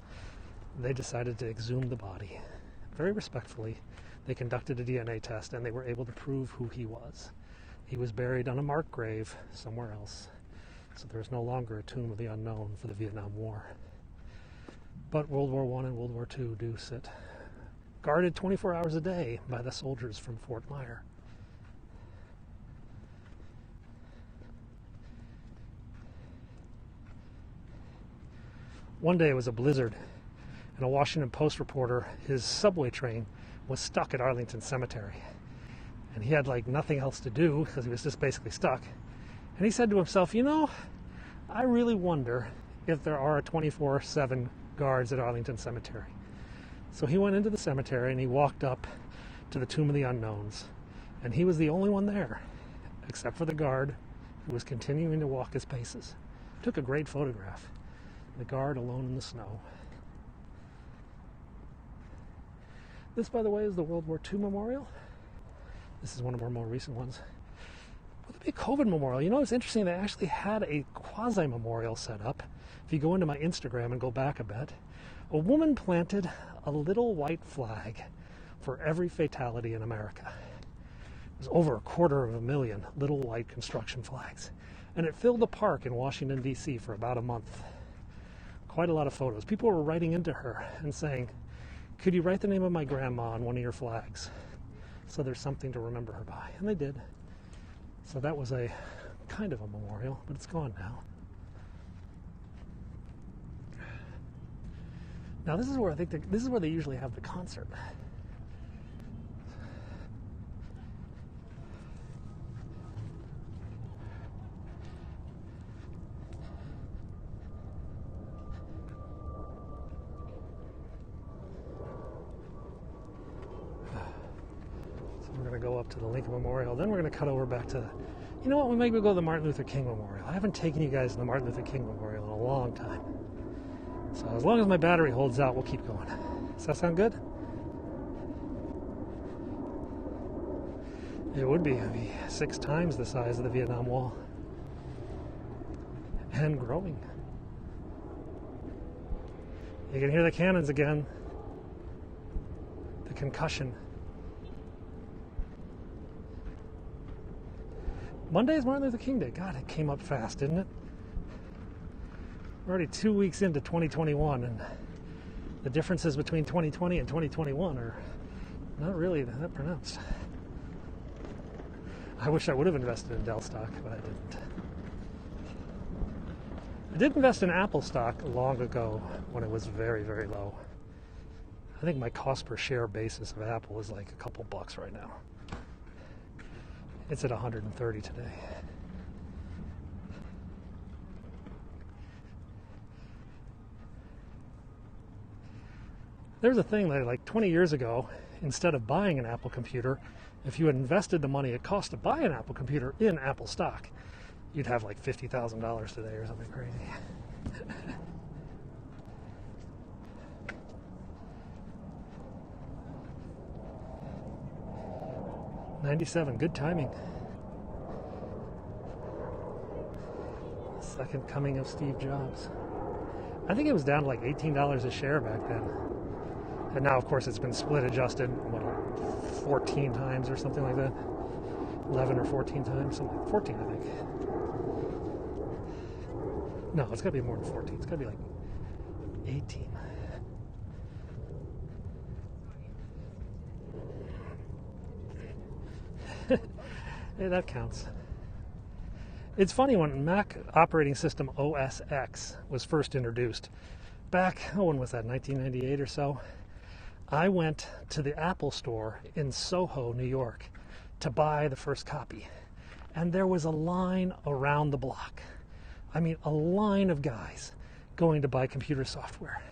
they decided to exhume the body. Very respectfully, they conducted a DNA test and they were able to prove who he was. He was buried on a marked grave somewhere else. So there is no longer a tomb of the unknown for the Vietnam War. But World War I and World War II do sit guarded 24 hours a day by the soldiers from Fort Myer. One day it was a blizzard, and a Washington Post reporter, his subway train was stuck at Arlington Cemetery. And he had nothing else to do because he was just basically stuck. And he said to himself, I really wonder if there are 24/7 guards at Arlington Cemetery. So he went into the cemetery and he walked up to the Tomb of the Unknowns. And he was the only one there, except for the guard who was continuing to walk his paces. Took a great photograph. The guard alone in the snow. This, by the way, is the World War II memorial. This is one of our more recent ones. With the big COVID memorial, it's interesting, they actually had a quasi-memorial set up. If you go into my Instagram and go back a bit, a woman planted a little white flag for every fatality in America. It was over 250,000 little white construction flags. And it filled the park in Washington, D.C. for about a month. Quite a lot of photos. People were writing into her and saying, could you write the name of my grandma on one of your flags so there's something to remember her by? And they did. So that was a kind of a memorial, but it's gone now. Now this is where I think this is where they usually have the concert. We're going to go up to the Lincoln Memorial. Then we're going to cut over back to, we maybe go to the Martin Luther King Memorial. I haven't taken you guys to the Martin Luther King Memorial in a long time. So as long as my battery holds out, we'll keep going. Does that sound good? It would be. It'd be 6 times the size of the Vietnam Wall. And growing. You can hear the cannons again. The concussion. Monday is Martin Luther King Day. God, it came up fast, didn't it? We're already 2 weeks into 2021, and the differences between 2020 and 2021 are not really that pronounced. I wish I would have invested in Dell stock, but I didn't. I did invest in Apple stock long ago when it was very, very low. I think my cost per share basis of Apple is like a couple bucks right now. It's at 130 today. There's a thing that 20 years ago, instead of buying an Apple computer, if you had invested the money it cost to buy an Apple computer in Apple stock, you'd have $50,000 today or something crazy. 97, good timing. Second coming of Steve Jobs. I think it was down to $18 a share back then. And now, of course, it's been split adjusted, 14 times or something like that. 11 or 14 times, something 14, I think. No, it's got to be more than 14. It's got to be 18. Hey, that counts. It's funny, when Mac operating system OS X was first introduced, back, when was that, 1998 or so, I went to the Apple store in Soho, New York, to buy the first copy. And there was a line around the block. I mean, a line of guys going to buy computer software.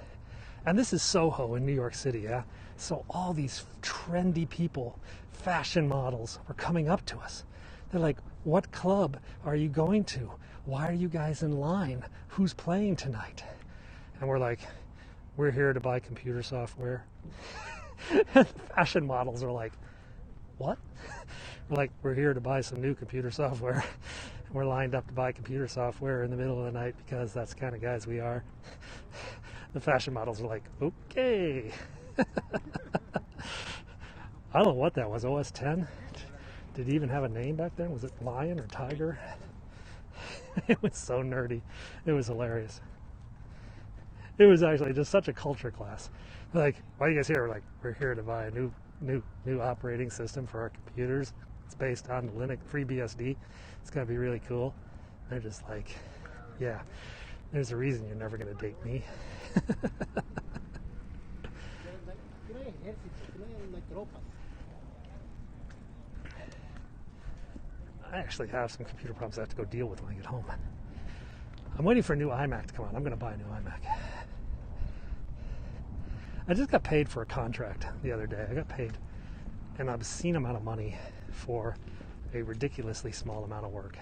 And this is Soho in New York City, yeah? So all these trendy people, fashion models, were coming up to us. They're like, what club are you going to? Why are you guys in line? Who's playing tonight? And we're like, we're here to buy computer software. And the fashion models are like, what? We're like, we're here to buy some new computer software. And we're lined up to buy computer software in the middle of the night because that's the kind of guys we are. The fashion models are like, okay. I don't know what that was, OS 10? Did it even have a name back then? Was it Lion or Tiger? It was so nerdy. It was hilarious. It was actually just such a culture class. Like, why are you guys here? We're like, we're here to buy a new operating system for our computers. It's based on Linux FreeBSD. It's gonna be really cool. They're just like, yeah, there's a reason you're never gonna date me. I actually have some computer problems I have to go deal with when I get home. I'm waiting for a new iMac to come out. I'm going to buy a new iMac. I just got paid for a contract the other day. I got paid an obscene amount of money for a ridiculously small amount of work.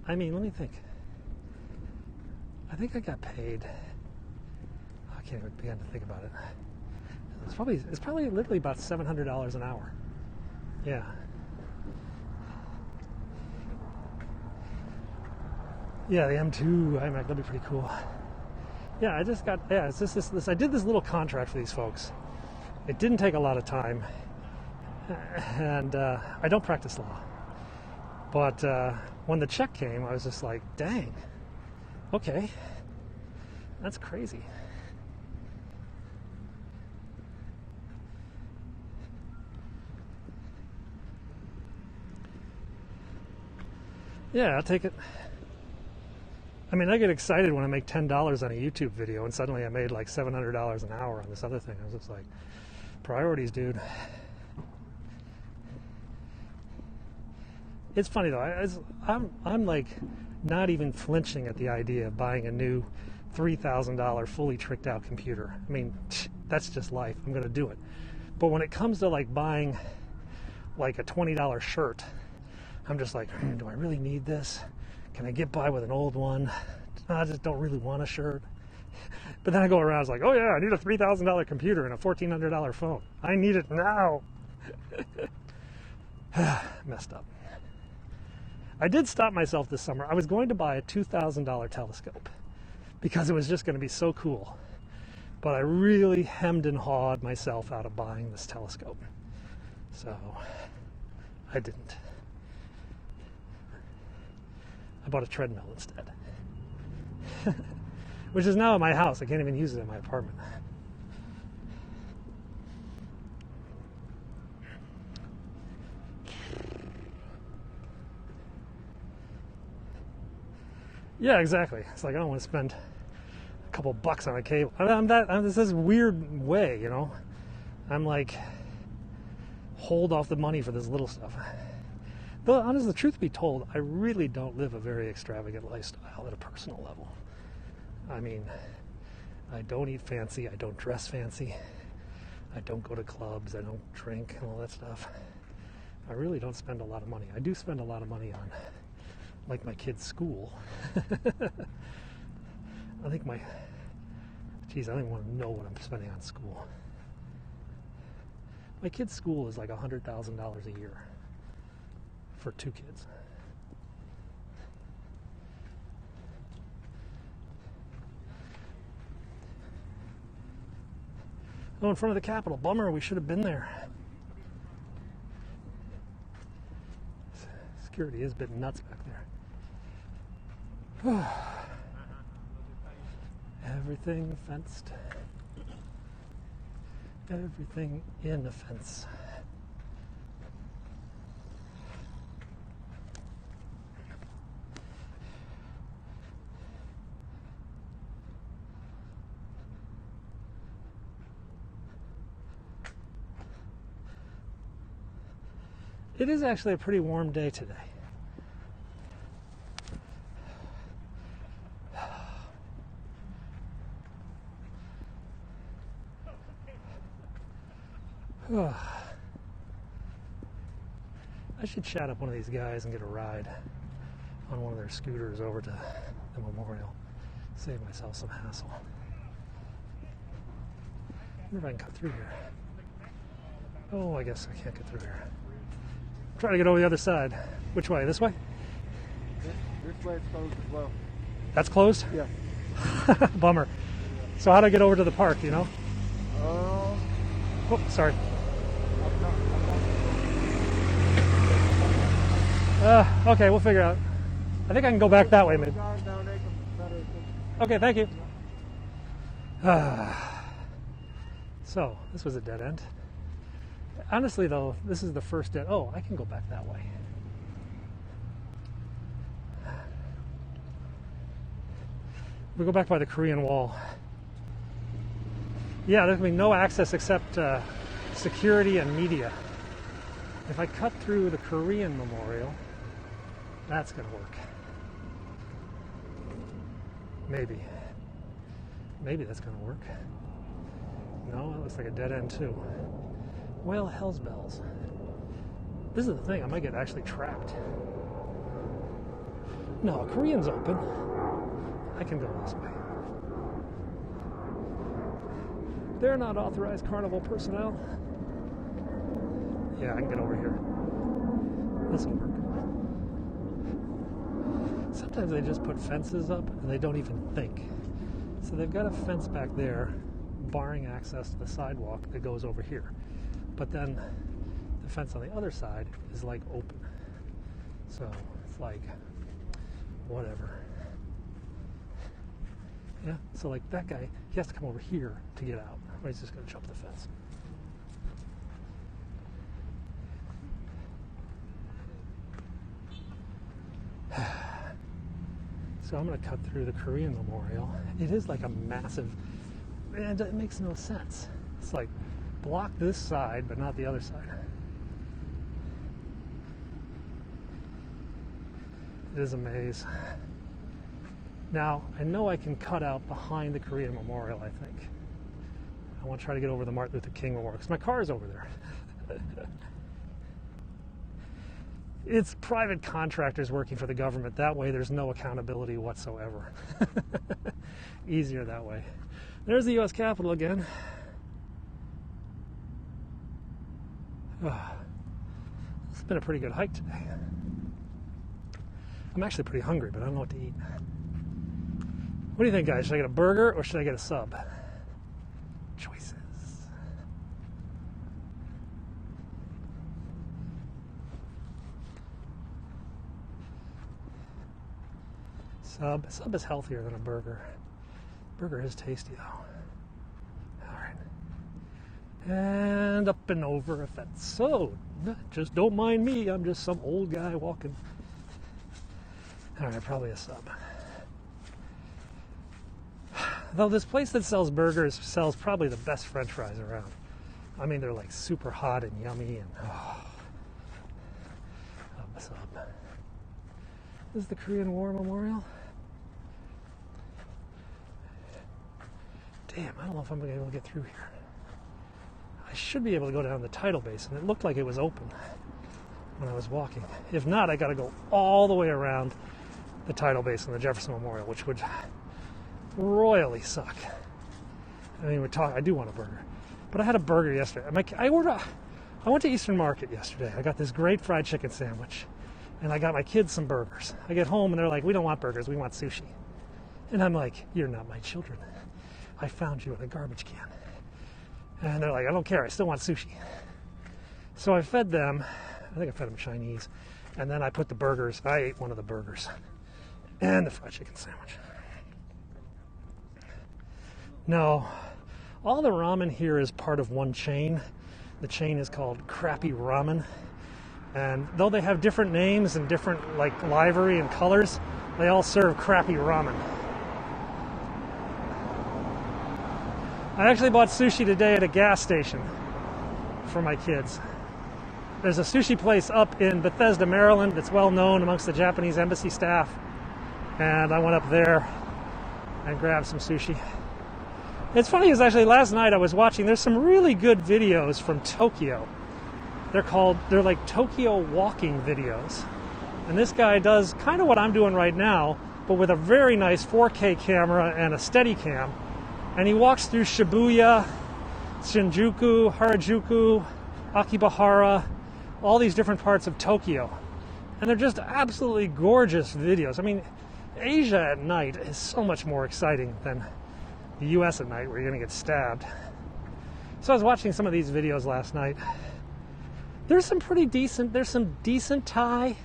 I mean, let me think. I think I got paid. I can't even begin to think about it. It's probably literally about $700 an hour. Yeah. Yeah, the M2 iMac, that'd be pretty cool. Yeah, I just got, yeah, it's just this, I did this little contract for these folks. It didn't take a lot of time, and I don't practice law. But when the check came, I was just like, dang, okay, that's crazy. Yeah, I'll take it. I mean, I get excited when I make $10 on a YouTube video and suddenly I made like $700 an hour on this other thing. I was just like, priorities, dude. It's funny though. I'm like not even flinching at the idea of buying a new $3,000 fully tricked out computer. I mean, that's just life. I'm going to do it. But when it comes to like buying like a $20 shirt, I'm just like, do I really need this? Can I get by with an old one? I just don't really want a shirt. But then I go around, I was like, oh yeah, I need a $3,000 computer and a $1,400 phone. I need it now. Messed up. I did stop myself this summer. I was going to buy a $2,000 telescope because it was just going to be so cool. But I really hemmed and hawed myself out of buying this telescope. So I didn't. I bought a treadmill instead. Which is now at my house. I can't even use it in my apartment. Yeah, exactly. It's like I don't want to spend a couple bucks on a cable. I'm this weird way, you know. I'm like, hold off the money for this little stuff. Though, honestly, the truth be told, I really don't live a very extravagant lifestyle at a personal level. I mean, I don't eat fancy, I don't dress fancy, I don't go to clubs, I don't drink and all that stuff. I really don't spend a lot of money. I do spend a lot of money on, like, my kids' school. I think I don't even want to know what I'm spending on school. My kids' school is like $100,000 a year. For 2 kids. Oh, in front of the Capitol. Bummer, we should have been there. Security is a bit nuts back there. Everything fenced. Everything in a fence. It is actually a pretty warm day today. I should chat up one of these guys and get a ride on one of their scooters over to the memorial. Save myself some hassle. I wonder if I can cut through here. Oh, I guess I can't get through here. Try to get over the other side. Which way? This way? This way it's closed as well. That's closed? Yeah. Bummer. So how do I get over to the park, do you know? Um, Oh, sorry. Okay, we'll figure it out. I think I can go back that way, maybe. Okay, thank you. So, this was a dead end. Honestly, though, this is the first dead... Oh, I can go back that way. We go back by the Korean Wall. Yeah, there's going to be no access except security and media. If I cut through the Korean Memorial, that's going to work. Maybe. Maybe that's going to work. No, it looks like a dead end too. Well, hell's bells. This is the thing, I might get actually trapped. No, Korean's open. I can go this way. They're not authorized carnival personnel. Yeah, I can get over here. This will work. Sometimes they just put fences up and they don't even think. So they've got a fence back there barring access to the sidewalk that goes over here. But then the fence on the other side is like open. So it's like, whatever. Yeah, so like that guy, he has to come over here to get out, or he's just going to jump the fence. So I'm going to cut through the Korean Memorial. It is like a massive, and it makes no sense. It's like block this side, but not the other side. It is a maze. Now, I know I can cut out behind the Korean Memorial, I think. I want to try to get over the Martin Luther King Memorial, because my car is over there. It's private contractors working for the government. That way there's no accountability whatsoever. Easier that way. There's the U.S. Capitol again. It's been a pretty good hike today. I'm actually pretty hungry, but I don't know what to eat. What do you think, guys? Should I get a burger or should I get a sub? Choices. Sub is healthier than a burger. Burger is tasty though. All right. And up and over a fence. So, just don't mind me. I'm just some old guy walking. All right, probably a sub. Though this place that sells burgers sells probably the best French fries around. I mean, they're like super hot and yummy and sub. This is the Korean War Memorial. Damn, I don't know if I'm going to be able to get through here. I should be able to go down the tidal basin. It looked like it was open when I was walking. If not, I got to go all the way around the tidal basin, the Jefferson Memorial, which would royally suck. I mean, I do want a burger. But I had a burger yesterday. I went to Eastern Market yesterday. I got this great fried chicken sandwich. And I got my kids some burgers. I get home and they're like, we don't want burgers, we want sushi. And I'm like, you're not my children. I found you in a garbage can. And they're like, I don't care, I still want sushi. So I fed them, I think I fed them Chinese. And then I put the burgers, I ate one of the burgers. And the fried chicken sandwich. No, all the ramen here is part of one chain. The chain is called Crappy Ramen. And though they have different names and different like livery and colors, they all serve crappy ramen. I actually bought sushi today at a gas station for my kids. there's a sushi place up in Bethesda, Maryland that's well known amongst the Japanese embassy staff. And I went up there and grabbed some sushi. It's funny, because actually last night I was watching, there's some really good videos from Tokyo. They're like Tokyo walking videos. And this guy does kind of what I'm doing right now, but with a very nice 4K camera and a Steadicam. And he walks through Shibuya, Shinjuku, Harajuku, Akibahara, all these different parts of Tokyo. And they're just absolutely gorgeous videos. I mean, Asia at night is so much more exciting than the US at night, where you're going to get stabbed. So I was watching some of these videos last night. There's some decent Thai,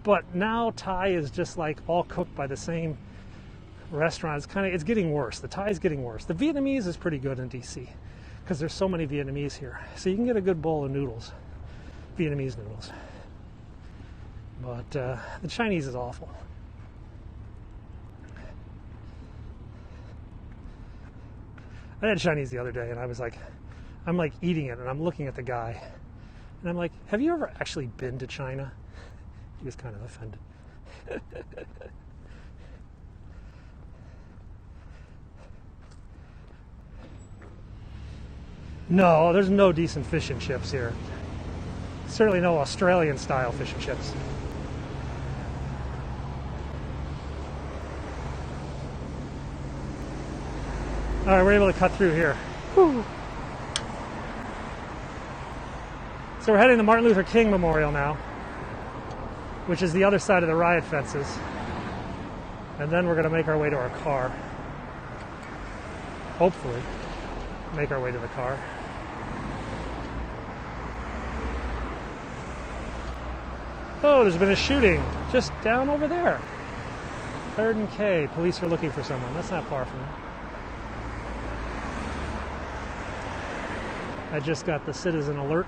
but now Thai is just like all cooked by the same restaurant. It's getting worse. The Thai is getting worse. The Vietnamese is pretty good in DC, because there's so many Vietnamese here. So you can get a good bowl of noodles, Vietnamese noodles. But the Chinese is awful. I had Chinese the other day, and I'm like eating it, and I'm looking at the guy, and I'm like, have you ever actually been to China? He was kind of offended. No, there's no decent fish and chips here. Certainly no Australian style fish and chips. All right, we're able to cut through here. Whew. So we're heading to Martin Luther King Memorial now, which is the other side of the riot fences. And then we're going to make our way to our car. Hopefully, make our way to the car. Oh, there's been a shooting just down over there. 3rd and K. Police are looking for someone. That's not far from here. I just got the citizen alert.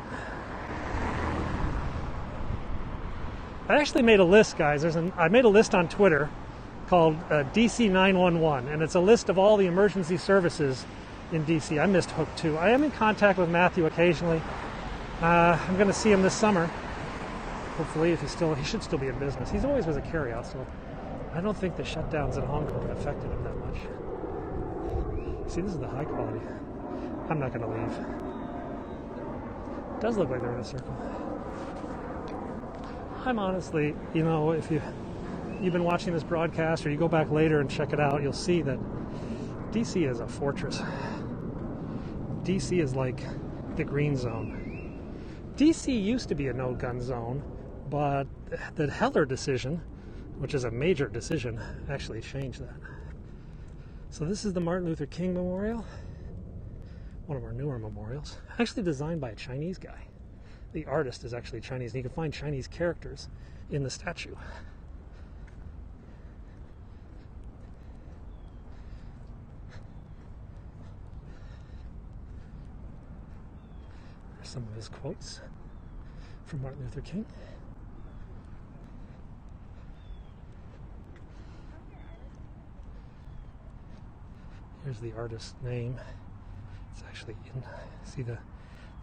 I actually made a list, guys. I made a list on Twitter called DC 911, and it's a list of all the emergency services in DC. I missed Hook too. I am in contact with Matthew occasionally. I'm going to see him this summer. Hopefully, if he should still be in business. He's always was a carryout, so I don't think the shutdowns in Hong Kong affected him that much. See, this is the high quality. I'm not going to leave. It does look like they're in a circle. I'm honestly, if you've been watching this broadcast, or you go back later and check it out, you'll see that DC is a fortress. DC is like the green zone. DC used to be a no-gun zone, but the Heller decision, which is a major decision, actually changed that. So this is the Martin Luther King Memorial, one of our newer memorials, actually designed by a Chinese guy. The artist is actually Chinese, and you can find Chinese characters in the statue. There's some of his quotes from Martin Luther King. Here's the artist's name. It's actually in, see the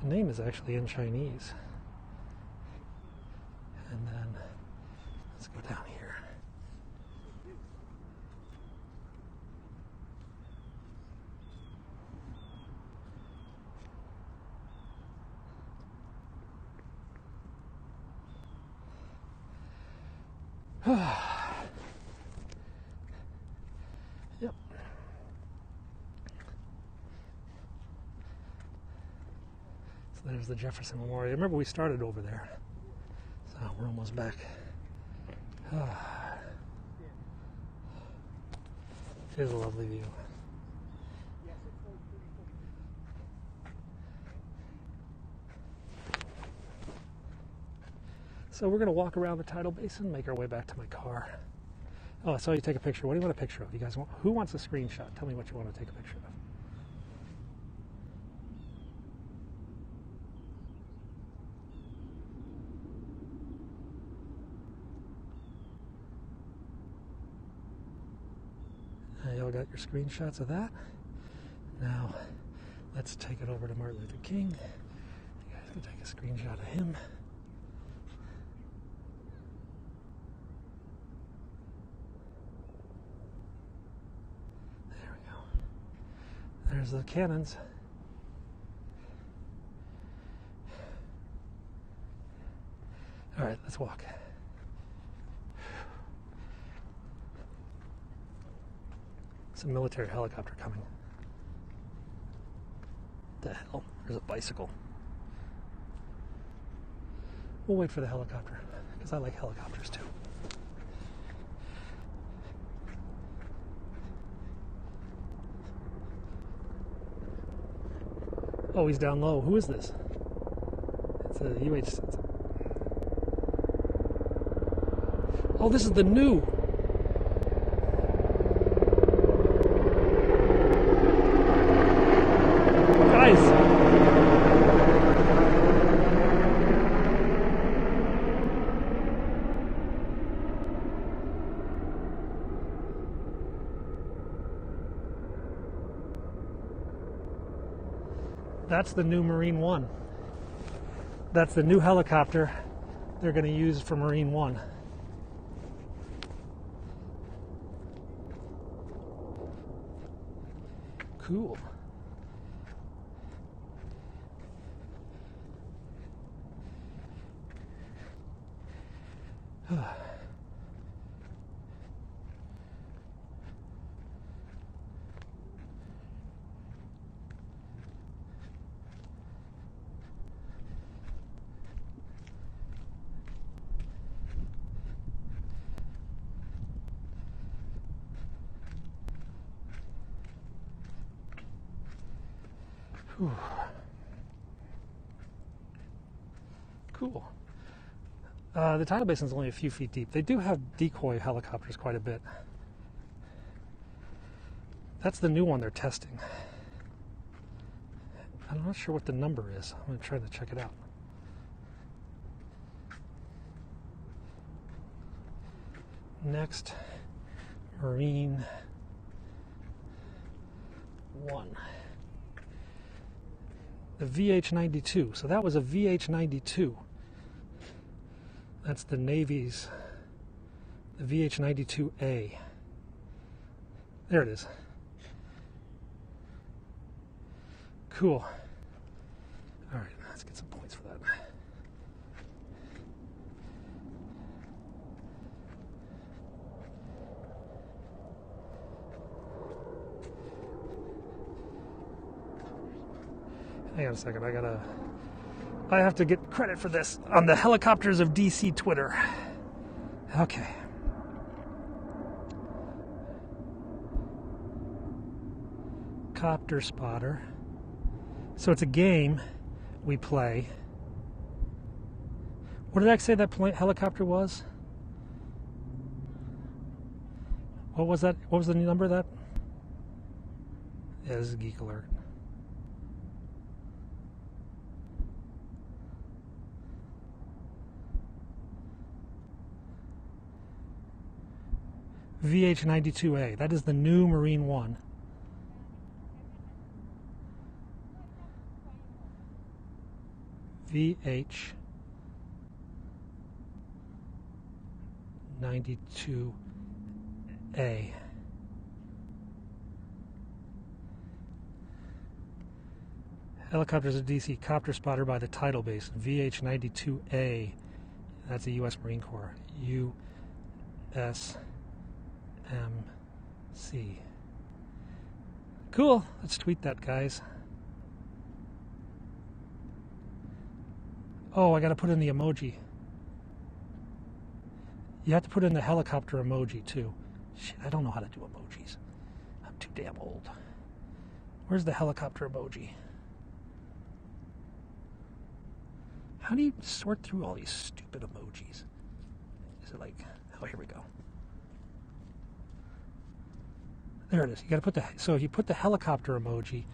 name is actually in Chinese. And then, let's go down here. Yep. So there's the Jefferson Memorial. Remember, we started over there. So we're almost back. It is a lovely view. So we're going to walk around the tidal basin, make our way back to my car. Oh, I saw you take a picture. What do you want a picture of? You guys want? Who wants a screenshot? Tell me what you want to take a picture of? Y'all got your screenshots of that? Now, let's take it over to Martin Luther King. You guys can take a screenshot of him. There's the cannons. All right, let's walk. It's a military helicopter coming. What the hell? There's a bicycle. We'll wait for the helicopter, because I like helicopters too. Oh, he's down low. Who is this? It's a UH. Oh, this is the new. Guys. That's the new Marine One. That's the new helicopter they're going to use for Marine One. Cool. Whew. Cool. The tidal basin is only a few feet deep. They do have decoy helicopters quite a bit. That's the new one they're testing. I'm not sure what the number is. I'm going to try to check it out. Next, Marine 1. The VH-92. So that was a VH-92. That's the Navy's, the VH-92A. There it is. Cool. All right, let's get some points for that. Hang on a second, I have to get credit for this on the Helicopters of DC Twitter. Okay. Copter Spotter. So it's a game we play. What did I say that helicopter was? What was that? What was the number of that? Yeah, this is Geek Alert. VH-92A. That is the new Marine One. VH-92A. Helicopters of DC, Copter Spotter by the Tidal Basin. VH-92A. That's the U.S. Marine Corps. USMC. Cool. Let's tweet that, guys. Oh, I got to put in the emoji. You have to put in the helicopter emoji, too. Shit, I don't know how to do emojis. I'm too damn old. Where's the helicopter emoji? How do you sort through all these stupid emojis? Is it like... Oh, here we go. There it is. You got to put the... So if you put the helicopter emoji,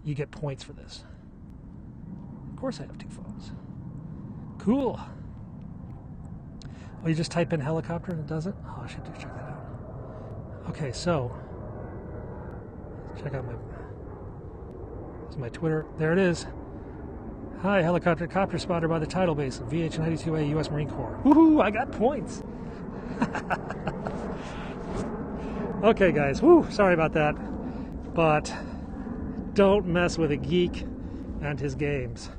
you get points for this. Of course I have two phones. Cool. Oh, you just type in helicopter and it does it? Oh, I should check that out. Okay, so check out my Twitter. There it is. Hi, helicopter copter spotter by the Tidal Basin, VH-92A, U.S. Marine Corps. Woohoo! I got points. Okay, guys. Woo! Sorry about that, but Don't mess with a geek and his games.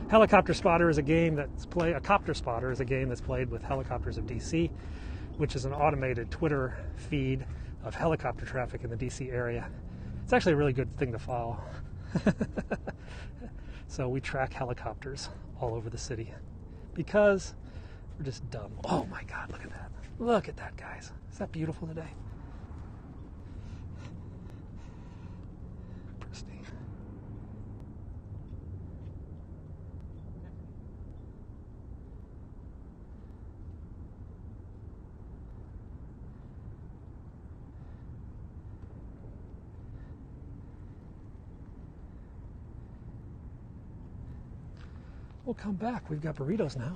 Helicopter Spotter is a game that's a Copter Spotter is a game that's played with Helicopters of DC, which is an automated Twitter feed of helicopter traffic in the DC area. It's actually a really good thing to follow. So we track helicopters all over the city because we're just dumb. Oh my God, look at that. Look at that, guys. Is that beautiful today? Pristine. We'll come back. We've got burritos now.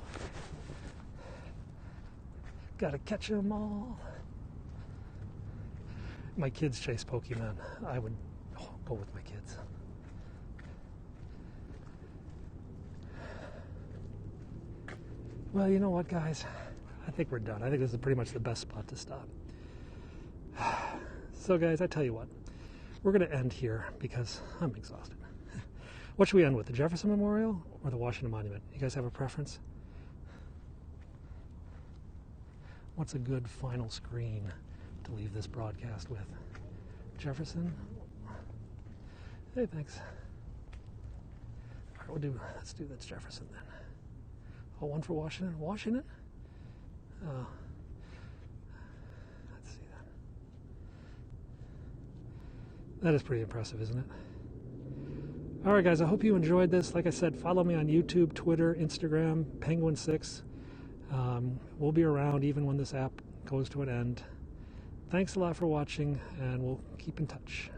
Gotta catch them all. My kids chase Pokemon. I would go with my kids. Well, you know what, guys? I think we're done. I think this is pretty much the best spot to stop. So, guys, I tell you what. We're going to end here because I'm exhausted. What should we end with? The Jefferson Memorial or the Washington Monument? You guys have a preference? What's a good final screen to leave this broadcast with? Jefferson? Hey, thanks. All right, let's do that's Jefferson then. Oh, one for Washington? Washington? Oh. Let's see that. That is pretty impressive, isn't it? All right, guys, I hope you enjoyed this. Like I said, follow me on YouTube, Twitter, Instagram, Penguin6. We'll be around even when this app goes to an end. Thanks a lot for watching, and we'll keep in touch.